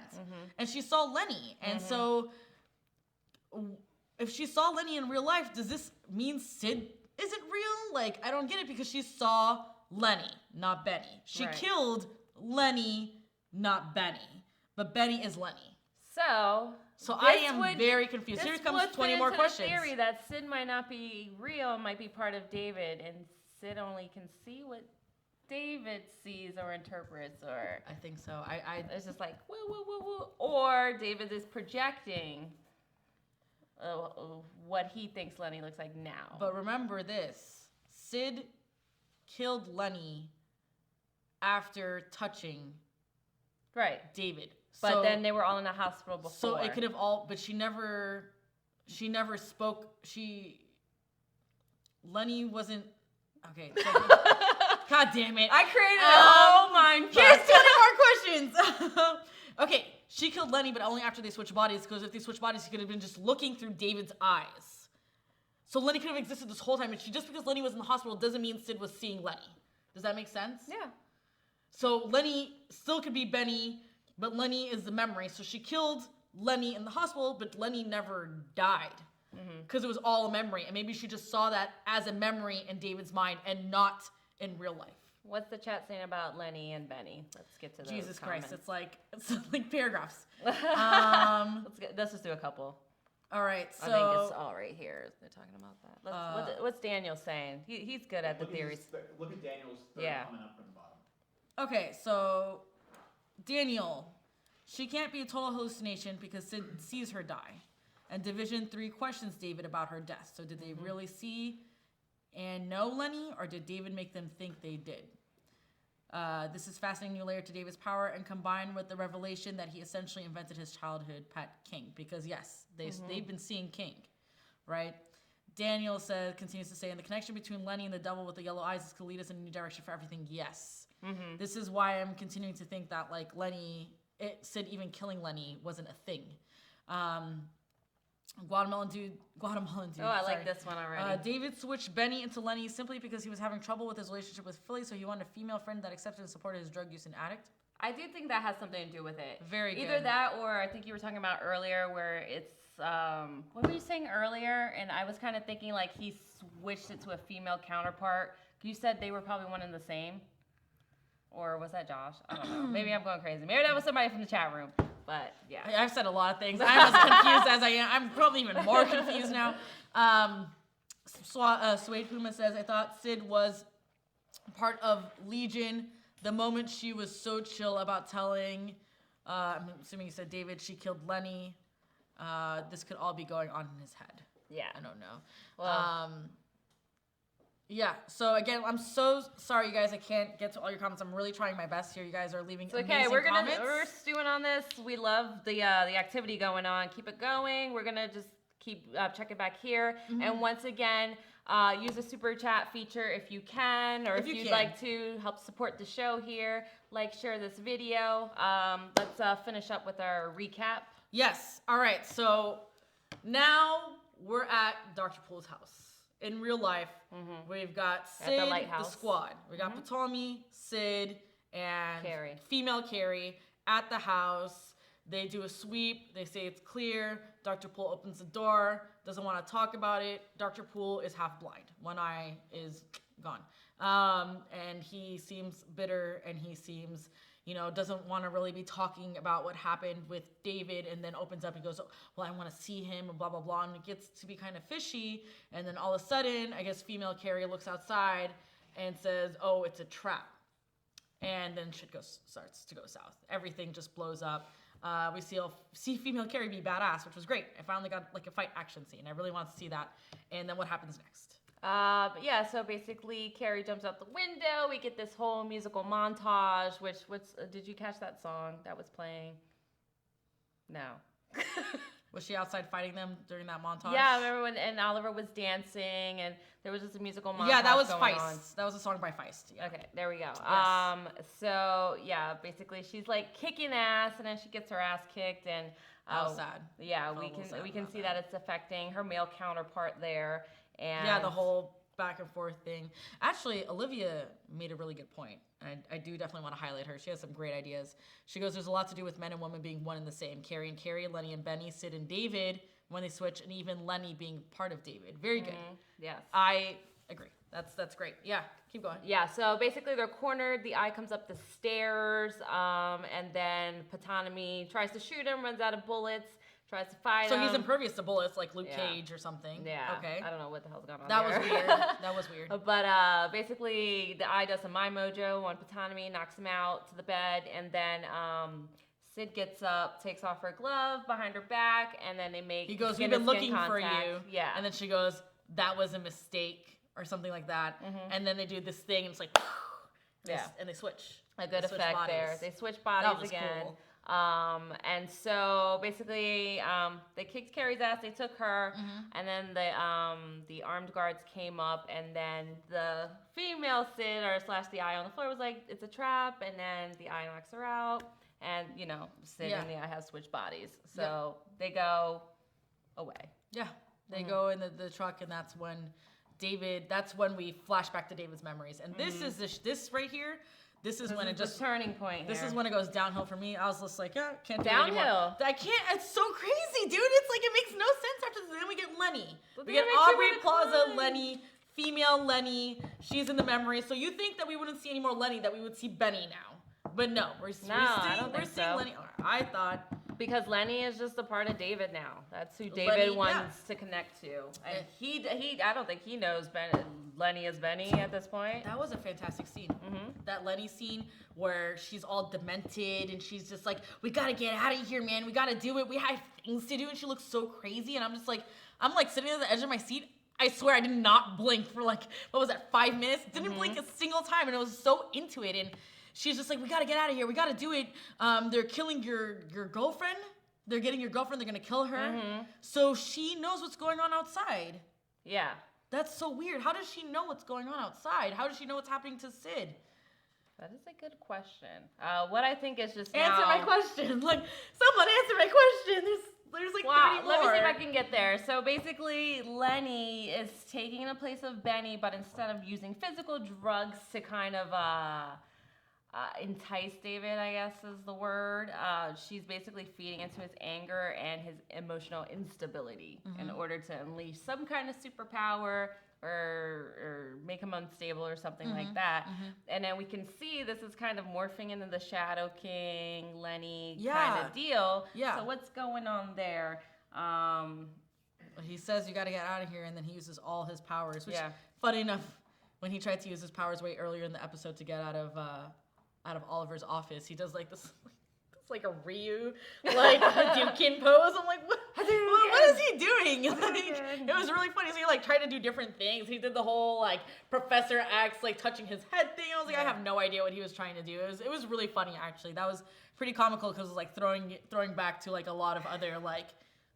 And she saw Lenny. And so if she saw Lenny in real life, does this mean Sid isn't real? Like, I don't get it because she saw Lenny, not Benny. She killed Lenny, not Benny. But Benny is Lenny. So I am very confused. Here comes 20 more questions. The theory that Sid might not be real, might be part of David, and Sid only can see what David sees or interprets, or I think so. It's just like woo woo woo woo, or David is projecting what he thinks Lenny looks like now. But remember this: Sid killed Lenny after touching David. But then they were all in the hospital before. So it could have all, but she never spoke. Lenny wasn't okay. So, God damn it! I created a whole mind. Here's 20 more questions. Okay, she killed Lenny, but only after they switched bodies. Because if they switched bodies, he could have been just looking through David's eyes. So Lenny could have existed this whole time. And just because Lenny was in the hospital doesn't mean Sid was seeing Lenny. Does that make sense? Yeah. So Lenny still could be Benny, but Lenny is the memory. So she killed Lenny in the hospital, but Lenny never died. Because it was all a memory. And maybe she just saw that as a memory in David's mind and not in real life. What's the chat saying about Lenny and Benny? Let's get to those Jesus comments. Christ, it's like paragraphs. Let's just do a couple. All right, so I think it's all right here. They're talking about that. What's Daniel saying? He's good at the theories. Look at Daniel's third coming up from the bottom. Okay, so Daniel, she can't be a total hallucination because Sid sees her die. And Division 3 questions David about her death. So did they really see and know Lenny, or did David make them think they did? This is fascinating new layer to David's power, and combined with the revelation that he essentially invented his childhood pet King. Because yes, they've been seeing King, right? Daniel continues to say, and the connection between Lenny and the devil with the yellow eyes could lead us in a new direction for everything. Yes. This is why I'm continuing to think that like Sid even killing Lenny wasn't a thing. Guatemalan dude. Oh, I like this one already. David switched Benny into Lenny simply because he was having trouble with his relationship with Philly, so he wanted a female friend that accepted and supported his drug use and addict. I do think that has something to do with it. Very good. Either that, or I think you were talking about earlier where it's, what were you saying earlier? And I was kind of thinking like he switched it to a female counterpart. You said they were probably one and the same. Or was that Josh? I don't know. Maybe I'm going crazy. Maybe that was somebody from the chat room. But yeah. I've said a lot of things. I'm as confused as I am. I'm probably even more confused now. Suede Puma says, I thought Sid was part of Legion the moment she was so chill about telling, I'm assuming you said David, she killed Lenny. This could all be going on in his head. Yeah. I don't know. Well, yeah, so again, I'm so sorry, you guys. I can't get to all your comments. I'm really trying my best here. You guys are leaving amazing comments. We're stewing on this. We love the activity going on. Keep it going. We're gonna just keep checking back here. And once again, use the super chat feature if you can, or if you'd like to help support the show here. Like, share this video. Let's finish up with our recap. Yes. All right. So now we're at Dr. Poole's house. In real life, we've got Sid, the squad. We got Ptolemy, Sid, and female Carrie at the house. They do a sweep. They say it's clear. Dr. Poole opens the door, doesn't want to talk about it. Dr. Poole is half blind. One eye is gone. And he seems bitter, and he seems, doesn't want to really be talking about what happened with David, and then opens up and goes, oh, well, I want to see him, and blah, blah, blah. And it gets to be kind of fishy. And then all of a sudden, I guess female Carrie looks outside and says, oh, it's a trap. And then shit starts to go south. Everything just blows up. We see female Carrie be badass, which was great. I finally got like a fight action scene. I really want to see that. And then what happens next? But yeah, so basically Carrie jumps out the window. We get this whole musical montage, did you catch that song that was playing? No. Was she outside fighting them during that montage? Yeah, I remember and Oliver was dancing, and there was just a musical montage. Yeah, that was going Feist. on. That was a song by Feist. Yeah. Okay, there we go. Yes. So yeah, basically she's like kicking ass, and then she gets her ass kicked, and that was sad. Yeah, we can see that it's affecting her male counterpart there, and yeah, the whole back and forth thing. Actually, Olivia made a really good point. I do definitely want to highlight her. She has some great ideas. She goes, there's a lot to do with men and women being one and the same. Carrie and Carrie, Lenny and Benny, Sid and David when they switch, and even Lenny being part of David. Very good. Yes. I agree. That's great. Yeah, keep going. Yeah, so basically they're cornered. The eye comes up the stairs, and then Patanomy tries to shoot him, runs out of bullets, tries to fight him. So he's impervious to bullets, like Luke Cage or something. Yeah. Okay. I don't know what the hell's going on That there. was weird. That was weird. But basically the eye does some mind mojo on Patanomy, knocks him out to the bed, and then Sid gets up, takes off her glove behind her back, and then they make He goes, we've skin-to-skin been looking contact. for you. Yeah. And then she goes, that was a mistake or something like that. And then they do this thing, and it's like, and they switch. A good They switch effect bodies. there. They switch bodies That was again. cool. And so basically, they kicked Carrie's ass. They took her, and then the armed guards came up, and then the female Sid / the eye on the floor was like, "It's a trap," and then the eye knocks her out, and Sid and the eye have switched bodies, so they go away. Yeah, they go in the truck, and that's when we flash back to David's memories, and this is this right here. This is when it just turning point. This is when it goes downhill for me. I was just like, yeah, can't do downhill. it anymore. I can't. It's so crazy, dude. It's like it makes no sense after this. Then we get Lenny. We get Aubrey Plaza, Lenny, female Lenny. She's in the memory. So you think that we wouldn't see any more Lenny, that we would see Benny now? But no, we're seeing Lenny. I thought. Because Lenny is just a part of David now. That's who David wants to connect to. And he I don't think he knows Lenny is Benny at this point. That was a fantastic scene. That Lenny scene where she's all demented and she's just like, we gotta get out of here, man. We gotta do it. We have things to do. And she looks so crazy. And I'm like sitting at the edge of my seat. I swear I did not blink for like, what was that, 5 minutes? Didn't blink a single time. And I was so into it. And she's just like, we gotta get out of here. We gotta do it. They're killing your girlfriend. They're getting your girlfriend. They're gonna kill her. So she knows what's going on outside. Yeah. That's so weird. How does she know what's going on outside? How does she know what's happening to Sid? That is a good question. What I think is just answer my question. Like, someone answer my question. There's like 30 more. Let me see if I can get there. So basically, Lenny is taking the place of Benny, but instead of using physical drugs to kind of entice David, I guess is the word, she's basically feeding into his anger and his emotional instability in order to unleash some kind of superpower or make him unstable or something like that. And then we can see this is kind of morphing into the Shadow King, Lenny kind of deal. Yeah. So what's going on there? He says you got to get out of here, and then he uses all his powers, which, funny enough, when he tried to use his powers way earlier in the episode to get out of Oliver's office, he does like this, like a Ryu, like Hadouken pose. I'm like, what is he doing? Like, it was really funny. So he like tried to do different things. He did the whole like Professor X like touching his head thing. I was like, I have no idea what he was trying to do. It was really funny actually. That was pretty comical because it was like throwing back to like a lot of other like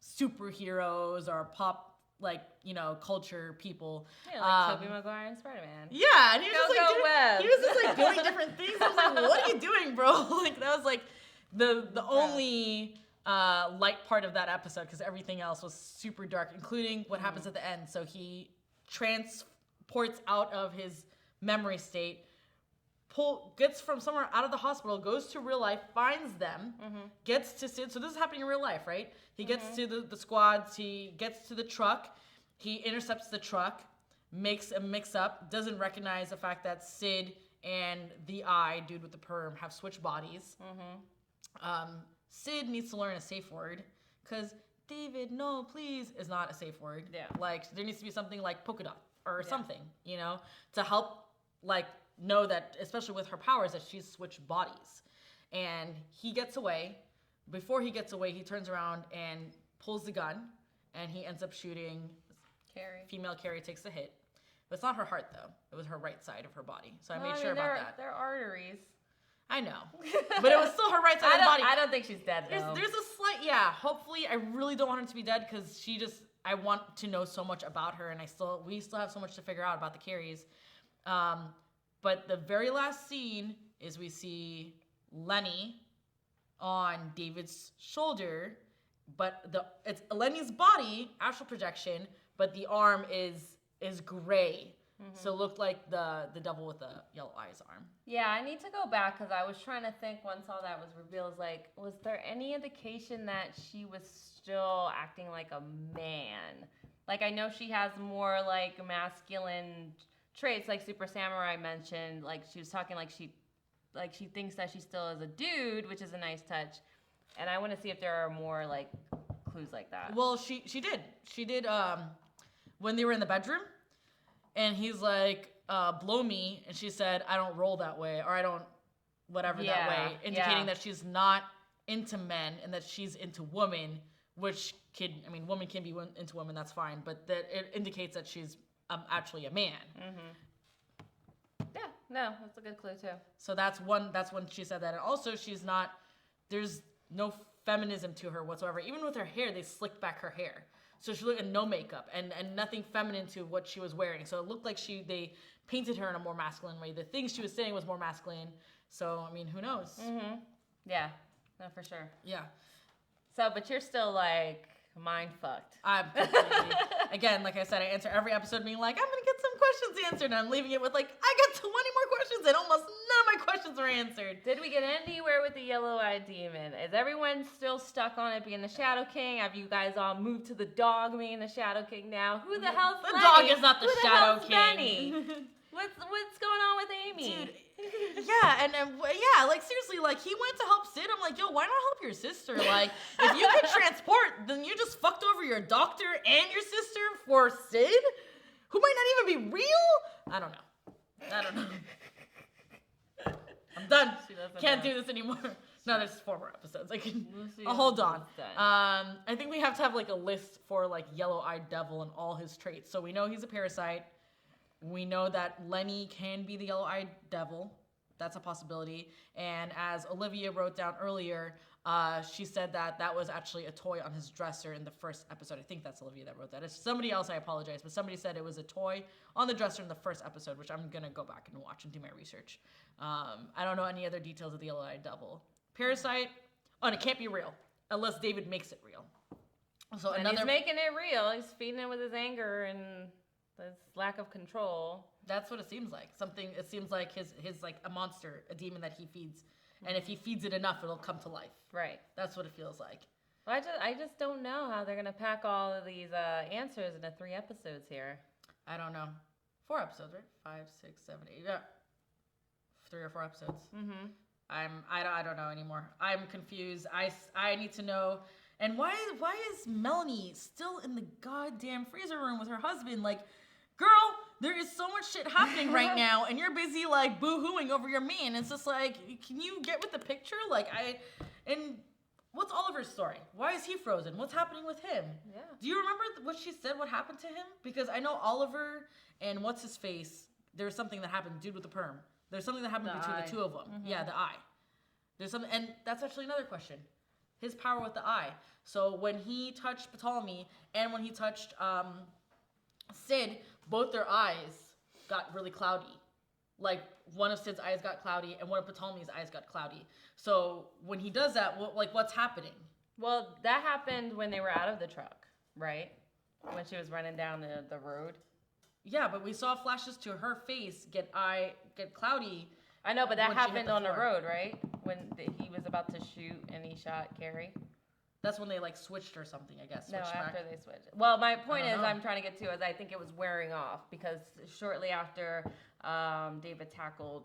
superheroes or pop culture people. Yeah, like Tobey Maguire and Spider-Man. Yeah, and he was just like doing different things. I was like, what are you doing, bro? Like that was like the only light part of that episode because everything else was super dark, including what happens at the end. So he transports out of his memory state, gets from somewhere out of the hospital, goes to real life, finds them, gets to Sid. So this is happening in real life, right? He gets to the squads. He gets to the truck. He intercepts the truck. makes a mix-up, doesn't recognize the fact that Sid and the Eye, dude with the perm, have switched bodies. Sid needs to learn a safe word, because David, no, please, is not a safe word. Yeah. Like, there needs to be something like polka dot or something, you know, to help, like, know that, especially with her powers, that she's switched bodies. And he gets away. Before he gets away, he turns around and pulls the gun, and he ends up shooting Carrie. Female Carrie takes the hit. But it's not her heart, though. It was her right side of her body. So I made sure about that. They're arteries. I know. But it was still her right side of the body. I don't think she's dead, though. There's a slight, hopefully, I really don't want her to be dead, because I want to know so much about her, and we still have so much to figure out about the Carries. But the very last scene is we see Lenny on David's shoulder, but it's Lenny's body, astral projection, but the arm is gray. So it looked like the devil with the yellow eyes arm. Yeah, I need to go back, because I was trying to think once all that was revealed, like, was there any indication that she was still acting like a man? Like, I know she has more, like, masculine traits, like Super Samurai mentioned. Like, she was talking like she thinks that she still is a dude, which is a nice touch. And I want to see if there are more, like, clues like that. Well, she did when they were in the bedroom, and he's like, blow me, and she said, I don't roll that way, or I don't whatever that way, indicating that she's not into men and that she's into women, which woman can be into women, that's fine, but that it indicates that she's actually a man. Yeah, no, that's a good clue too. So that's when she said that. And also, there's no feminism to her whatsoever. Even with her hair, they slicked back her hair. So she looked in no makeup and nothing feminine to what she was wearing. So it looked like they painted her in a more masculine way. The things she was saying was more masculine. So, I mean, who knows? Yeah, no, for sure. Yeah. So, but you're still, like, mind fucked. I'm completely, again, like I said, I answer every episode being like, I'm going to get some questions answered. And I'm leaving it with like, I got 20 more questions, and almost none of my questions are answered. Did we get anywhere with the yellow-eyed demon? Is everyone still stuck on it being the Shadow King? Have you guys all moved to the dog being the Shadow King now? Who the hell's the Lenny? dog is not the Shadow King. Lenny? What's going on with Amy? Dude, yeah, like seriously, like he went to help Sid. I'm like, yo, why not help your sister? Like, if you could transport, then you just fucked over your doctor and your sister for Sid, who might not even be real. I don't know. I'm done. Can't do this anymore. No, there's 4 more episodes. I can. Hold on. I think we have to have like a list for like Yellow-Eyed Devil and all his traits. So we know he's a parasite. We know that Lenny can be the Yellow-Eyed Devil. That's a possibility. And as Olivia wrote down earlier, she said that was actually a toy on his dresser in the first episode. I think that's Olivia that wrote that. It's somebody else, I apologize, but somebody said it was a toy on the dresser in the first episode, which I'm going to go back and watch and do my research. I don't know any other details of the Yellow-Eyed Devil. Parasite, and it can't be real unless David makes it real. So and he's making it real. He's feeding it with his anger and his lack of control. That's what it seems like. It seems like his like a monster, a demon that he feeds. And if he feeds it enough, it'll come to life. Right. That's what it feels like. Well, I just don't know how they're going to pack all of these answers into 3 episodes here. I don't know. 4 episodes, right? 5, 6, 7, 8. Yeah. 3 or 4 episodes. Mm-hmm. I don't know anymore. I'm confused. I need to know. And why is Melanie still in the goddamn freezer room with her husband? Like, girl, there is so much shit happening right now, and you're busy like boo-hooing over your man. It's just like, can you get with the picture? And what's Oliver's story? Why is he frozen? What's happening with him? Yeah. Do you remember what she said? What happened to him? Because I know Oliver and what's his face. There's something that happened. Dude with the perm. There's something that happened between the 2 of them. Mm-hmm. Yeah, the eye. There's something, and that's actually another question. His power with the eye. So when he touched Ptolemy and when he touched Sid, both their eyes got really cloudy. Like, one of Sid's eyes got cloudy and one of Ptolemy's eyes got cloudy. So when he does that, what's happening? Well, that happened when they were out of the truck, right? When she was running down the road. Yeah, but we saw flashes to her face get cloudy. I know, but that happened on the road, right? When he was about to shoot and he shot Carrie. That's when they like switched or something, I guess. No, Switched after back. they switched. Well, my point is, know. I'm trying to get to is I think it was wearing off because shortly after David tackled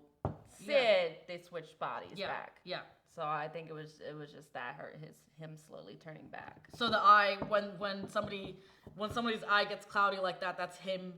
Sid, they switched bodies back. Yeah. So I think it was just that hurt him slowly turning back. So the eye, when somebody's eye gets cloudy like that, that's him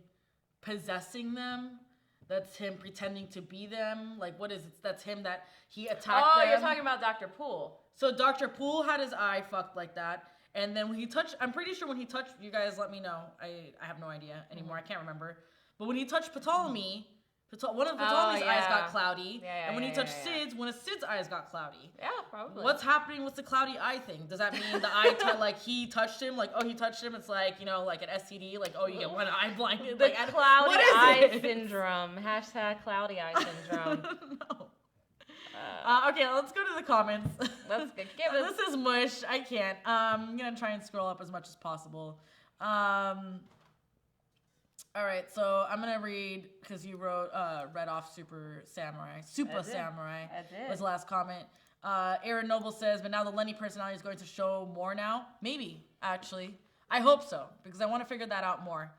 possessing them. That's him pretending to be them. Like, what is it? That's him that he attacked them. Oh, you're talking about Dr. Poole. So Dr. Poole had his eye fucked like that. And then when he touched, I'm pretty sure when he touched, you guys let me know. I have no idea anymore. I can't remember. But when he touched Ptolemy, one of Ptolemy's eyes got cloudy. And when he touched Sid's, one of Sid's eyes got cloudy. Yeah, probably. What's happening with the cloudy eye thing? Does that mean the eye, like he touched him? Like, oh, he touched him. It's like, like an STD. Like, oh, you get one eye blinded. The like, cloudy eye syndrome. # cloudy eye syndrome. No. Okay, let's go to the comments. Let's give it. This is mush. I can't. I'm gonna try and scroll up as much as possible. All right, so I'm gonna read because you wrote read off Super Samurai. I did. Was the last comment. Aaron Noble says, but now the Lenny personality is going to show more now. Maybe actually, I hope so because I want to figure that out more.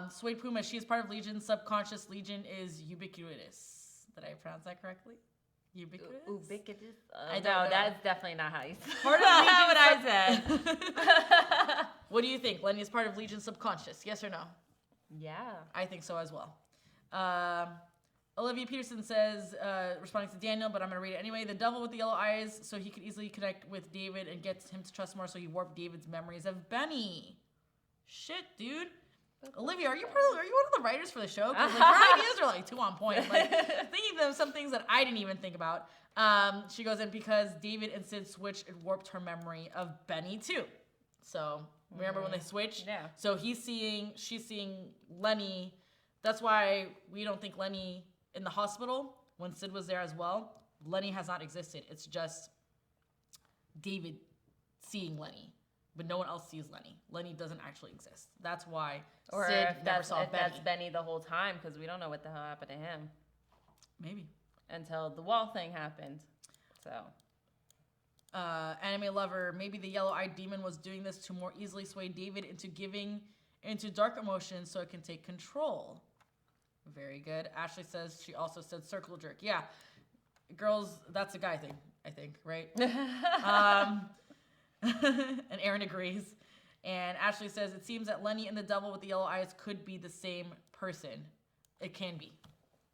Suede Puma, she is part of Legion. Subconscious Legion is ubiquitous. Did I pronounce that correctly? Ubiquitous? Ubiquitous? I don't know. That's definitely not how you say it. Part of Legion what I said. What do you think? Lenny is part of Legion Subconscious. Yes or no? Yeah. I think so as well. Olivia Peterson says, responding to Daniel, but I'm going to read it anyway. The devil with the yellow eyes, so he could easily connect with David and get him to trust more, so he warped David's memories of Benny. Shit, dude. Olivia, are you one of the writers for the show? Because like, your ideas are like too on point. Like thinking of some things that I didn't even think about. She goes in because David and Sid switched, it warped her memory of Benny too. So remember when they switched? Yeah. So she's seeing Lenny. That's why we don't think Lenny in the hospital when Sid was there as well. Lenny has not existed. It's just David seeing Lenny. But no one else sees Lenny. Lenny doesn't actually exist. That's why Sid never saw Benny. That's Benny the whole time because we don't know what the hell happened to him. Maybe. Until the wall thing happened. So. Anime lover, maybe the yellow-eyed demon was doing this to more easily sway David into giving into dark emotions so it can take control. Very good. Ashley says she also said circle jerk. Yeah. Girls, that's a guy thing, I think, right? And Aaron agrees. And Ashley says, it seems that Lenny and the devil with the yellow eyes could be the same person. It can be.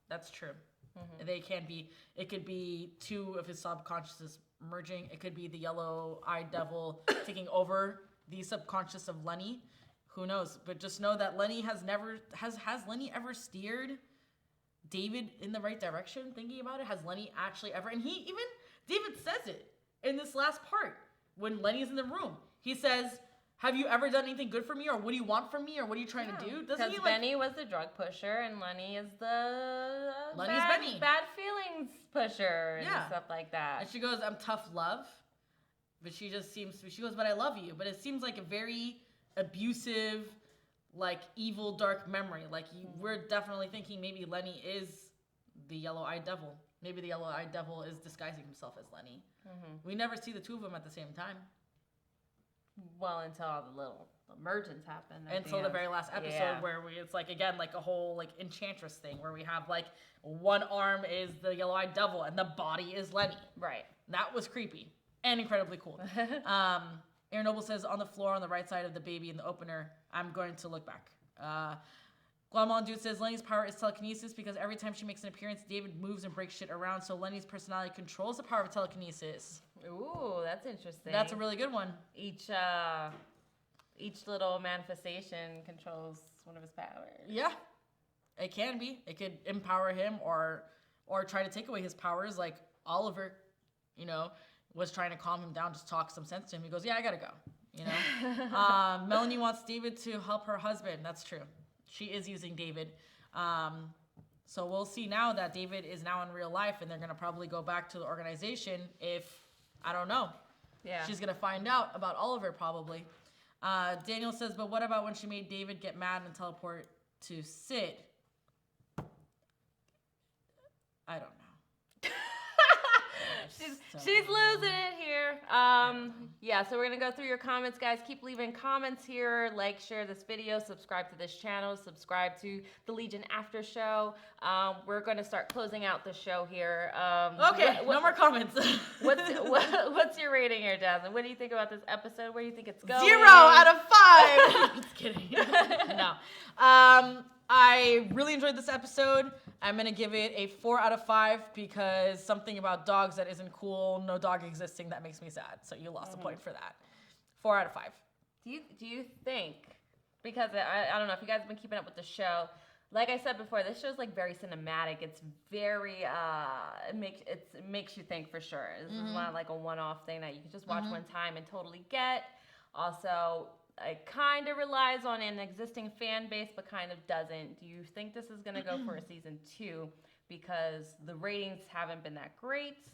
That's true. Mm-hmm. They can be. It could be two of his subconsciouses merging. It could be the yellow-eyed devil taking over the subconscious of Lenny. Who knows? But just know that Lenny has Lenny ever steered David in the right direction? Thinking about it, has Lenny actually ever? And David says it in this last part. When Lenny's in the room, he says, have you ever done anything good for me? Or what do you want from me? Or what are you trying to do? Because Benny was the drug pusher and Lenny is the Benny. Bad feelings pusher and stuff like that. And she goes, I'm tough love. But she goes, but I love you. But it seems like a very abusive, like evil, dark memory. Like we're definitely thinking maybe Lenny is the yellow-eyed devil. Maybe the yellow-eyed devil is disguising himself as Lenny. Mm-hmm. We never see the two of them at the same time. Well, until all the little emergence happened. Until the very last episode where it's like, again, like a whole like enchantress thing where we have like one arm is the yellow-eyed devil and the body is Lenny. Right. That was creepy and incredibly cool. Aaron Noble says, on the floor on the right side of the baby in the opener, I'm going to look back. Guatemala Dude says, Lenny's power is telekinesis because every time she makes an appearance, David moves and breaks shit around, so Lenny's personality controls the power of telekinesis. Ooh, that's interesting. That's a really good one. Each little manifestation controls one of his powers. Yeah, it can be. It could empower him or try to take away his powers, like Oliver, was trying to calm him down, just talk some sense to him. He goes, yeah, I gotta go, Melanie wants David to help her husband. That's true. She is using David. So we'll see now that David is now in real life and they're going to probably go back to the organization if, I don't know. Yeah. She's going to find out about Oliver probably. Daniel says, but what about when she made David get mad and teleport to Sid? I don't know. She's losing it here. Yeah, so we're going to go through your comments, guys. Keep leaving comments here. Like, share this video. Subscribe to this channel. Subscribe to the Legion After Show. We're going to start closing out the show here. Okay, no more comments. What's your rating here, Jasmine? What do you think about this episode? Where do you think it's going? 0 out of 5. Just kidding. No. I really enjoyed this episode. I'm going to give it a 4 out of 5 because something about dogs that isn't cool, no dog existing, that makes me sad. So you lost a point for that. 4 out of 5. Do you think, because I don't know if you guys have been keeping up with the show, like I said before, this show's like very cinematic. It's very, it makes you think for sure. This is not like a one-off thing that you can just watch one time and totally get. Also, it kind of relies on an existing fan base, but kind of doesn't. Do you think this is going to go for a season 2? Because the ratings haven't been that great.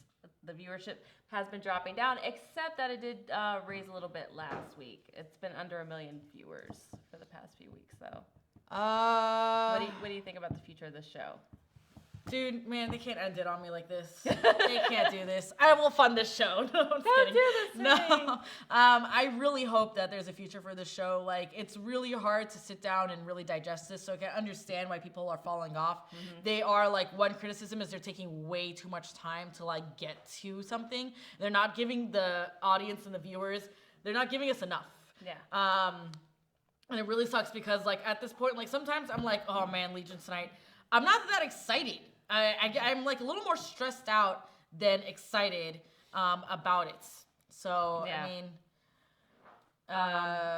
The viewership has been dropping down, except that it did raise a little bit last week. It's been under 1 million viewers for the past few weeks, so. What do you think about the future of this show? Dude, man, they can't end it on me like this. They can't do this. I will fund this show. No, I'm Don't kidding. do this to me. I really hope that there's a future for this show. Like, it's really hard to sit down and really digest this, so I can understand why people are falling off. They are, like, one criticism is they're taking way too much time to, like, get to something. They're not giving the audience and the viewers, they're not giving us enough. Yeah. And it really sucks because, like, at this point, like, sometimes I'm like, oh, man, Legion tonight. I'm not that excited. I'm like a little more stressed out than excited about it. So, yeah. I mean...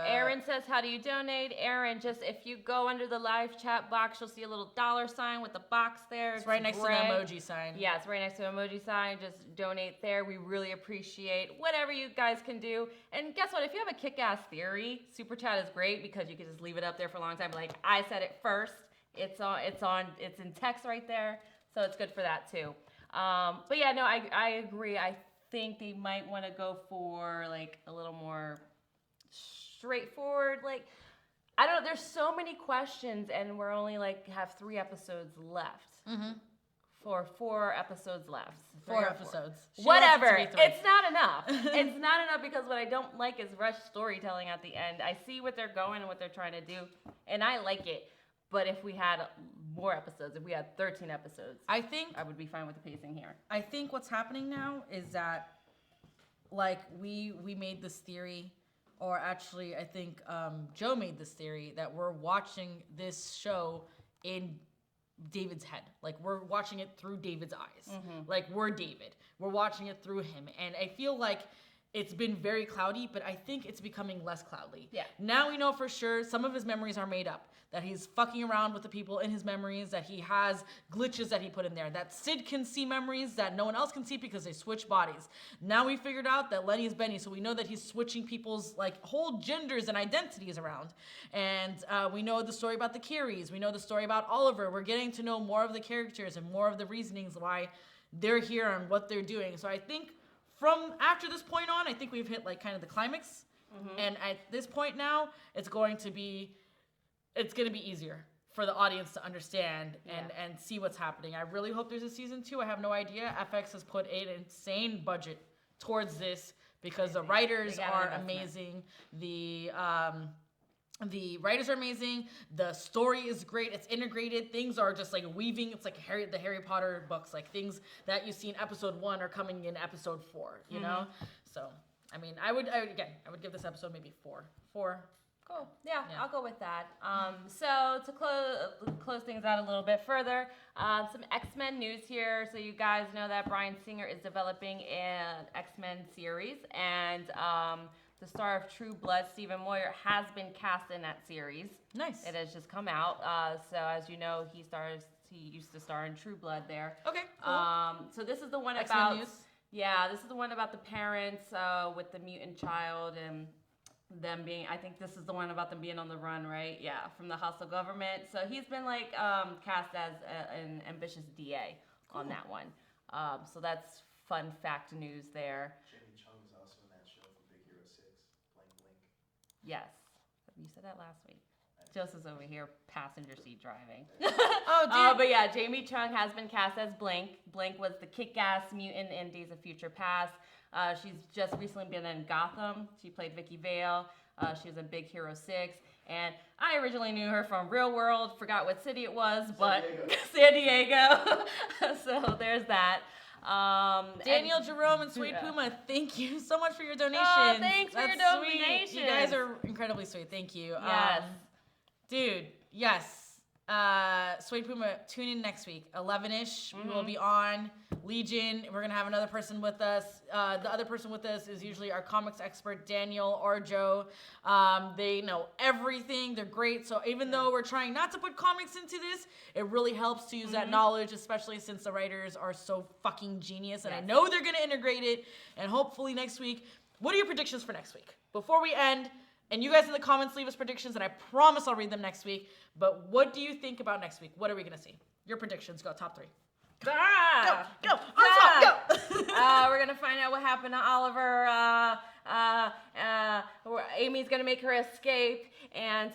Aaron says, how do you donate? Aaron, just if you go under the live chat box, you'll see a little $sign with the box there. It's right next to the emoji sign. Yeah, it's right next to the emoji sign. Just donate there. We really appreciate whatever you guys can do. And guess what? If you have a kick-ass theory, Super Chat is great because you can just leave it up there for a long time. Like, I said it first. It's in text right there. So it's good for that too. But yeah, no, I agree. I think they might want to go for like a little more straightforward. Like, I don't know. There's so many questions, and we're only like have 3 episodes left. For 4 episodes left. 4 episodes. Whatever. It's not enough. It's not enough because what I don't like is rushed storytelling at the end. I see what they're going and what they're trying to do, and I like it. But if we had more episodes, if we had 13 episodes, I think I would be fine with the pacing here. I think what's happening now is that, like, we made this theory, or actually, I think Joe made this theory that we're watching this show in David's head. Like, we're watching it through David's eyes. Like, we're David. We're watching it through him. And I feel like it's been very cloudy, but I think it's becoming less cloudy. Yeah. Now we know for sure some of his memories are made up. That he's fucking around with the people in his memories, that he has glitches that he put in there, that Sid can see memories that no one else can see because they switch bodies. Now we figured out that Lenny is Benny, so we know that he's switching people's like whole genders and identities around. And we know the story about the Carries. We know the story about Oliver. We're getting to know more of the characters and more of the reasonings why they're here and what they're doing. So I think from after this point on, I think we've hit like kind of the climax. And at this point now, it's going to be easier for the audience to understand and see what's happening. I really hope there's a season 2. I have no idea. FX has put an insane budget towards this because the writers are amazing. The writers are amazing. The story is great. It's integrated. Things are just like weaving. It's like the Harry Potter books. Like things that you see in episode 1 are coming in episode 4, you know? So, I mean, I would give this episode maybe 4. Cool. Yeah, I'll go with that. So to close things out a little bit further, some X-Men news here. So you guys know that Bryan Singer is developing an X-Men series, and the star of True Blood, Stephen Moyer, has been cast in that series. Nice. It has just come out. So as you know, he used to star in True Blood there. Okay, cool. So this is the one X-Men about news. Yeah, this is the one about the parents with the mutant child and them being, I think this is the one about them being on the run, right? Yeah, from the hostile government. So he's been like cast as an ambitious DA on that one. So that's fun fact news there. Jenny Chung is also in that show from Big Hero 6, Blank Blink. Yes, you said that last week. Joseph's over here, passenger seat driving. Oh, dude. But yeah, Jamie Chung has been cast as Blink. Blink was the kick-ass mutant in Days of Future Past. She's just recently been in Gotham. She played Vicky Vale. She was in Big Hero 6. And I originally knew her from Real World. Forgot what city it was, but San Diego. So there's that. Daniel, Jerome, and Sweet Puma, thank you so much for your donations. Oh, thanks for your That's donations. sweet. You guys are incredibly sweet. Thank you. Yes. Dude, yes. Sweet Puma, tune in next week. 11-ish, we will be on Legion. We're going to have another person with us. The other person with us is usually our comics expert, Daniel or Joe. They know everything. They're great. So even though we're trying not to put comics into this, it really helps to use that knowledge, especially since the writers are so fucking genius. And I know they're going to integrate it. And hopefully next week, what are your predictions for next week? Before we end, and you guys in the comments leave us predictions, and I promise I'll read them next week. But what do you think about next week? What are we going to see? Your predictions. Go, top 3. Go. We're going to find out what happened to Oliver. Amy's going to make her escape. And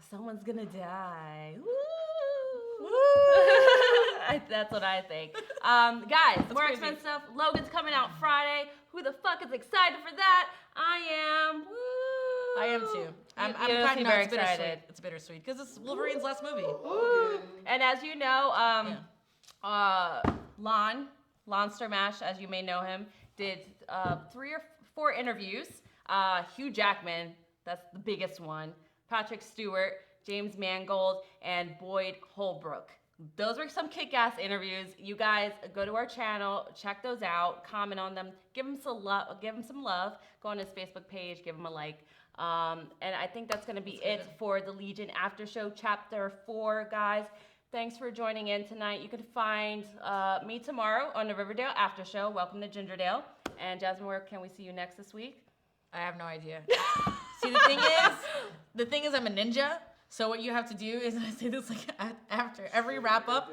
someone's going to die. Woo! That's what I think. Guys, more X-Men stuff. Logan's coming out Friday. Who the fuck is excited for that? I am. Woo! I am too. I'm kind of excited. It's bittersweet because it's Wolverine's last movie. Woo! And as you know, Lon Sturmash, as you may know him, did 3 or 4 interviews. Hugh Jackman, that's the biggest one. Patrick Stewart, James Mangold, and Boyd Holbrook. Those were some kick-ass interviews. You guys go to our channel, check those out, comment on them, give him some love. Go on his Facebook page, give him a like. And I think that's going to be it for the Legion After Show Chapter 4, guys. Thanks for joining in tonight. You can find me tomorrow on the Riverdale After Show. Welcome to Gingerdale. And Jasmin, where can we see you next this week? I have no idea. See, the thing is, I'm a ninja. So what you have to do is, I say this like after every wrap up.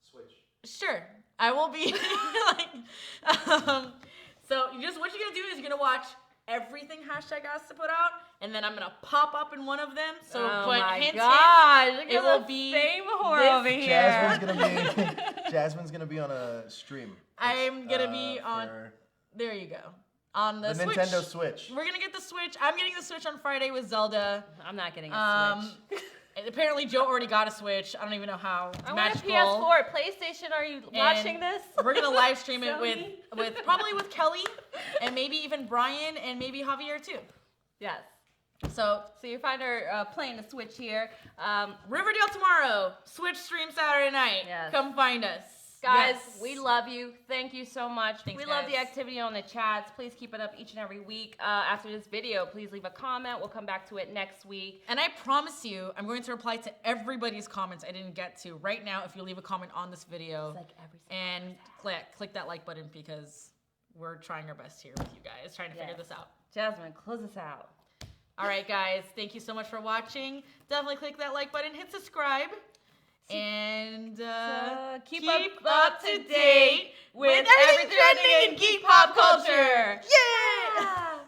Switch. Sure, I will be so what you're gonna do is you're gonna watch everything hashtag has to put out, and then I'm gonna pop up in one of them. So, hint, it will be fame whore over here. Jasmine's gonna be on a stream. I'm gonna be on. There you go. On the Switch. Nintendo Switch. We're gonna get the Switch. I'm getting the Switch on Friday with Zelda. I'm not getting a Switch. Apparently Joe already got a Switch. I don't even know how. It's magical. I want a PS4. PlayStation, are you watching this? We're gonna live stream it with probably with Kelly and maybe even Brian and maybe Javier too. Yes. So you find her playing the Switch here. Riverdale tomorrow. Switch stream Saturday night. Yes. Come find us. Guys, we love you. Thank you so much. Thanks, we love the activity on the chats. Please keep it up each and every week. After this video, please leave a comment. We'll come back to it next week. And I promise you, I'm going to reply to everybody's comments I didn't get to right now if you leave a comment on this video. It's like every and click that like button because we're trying our best here with you guys, trying to figure this out. Jasmin, close us out. All right, guys. Thank you so much for watching. Definitely click that like button. Hit subscribe. And keep up to date with everything trending in geek pop culture. Yeah!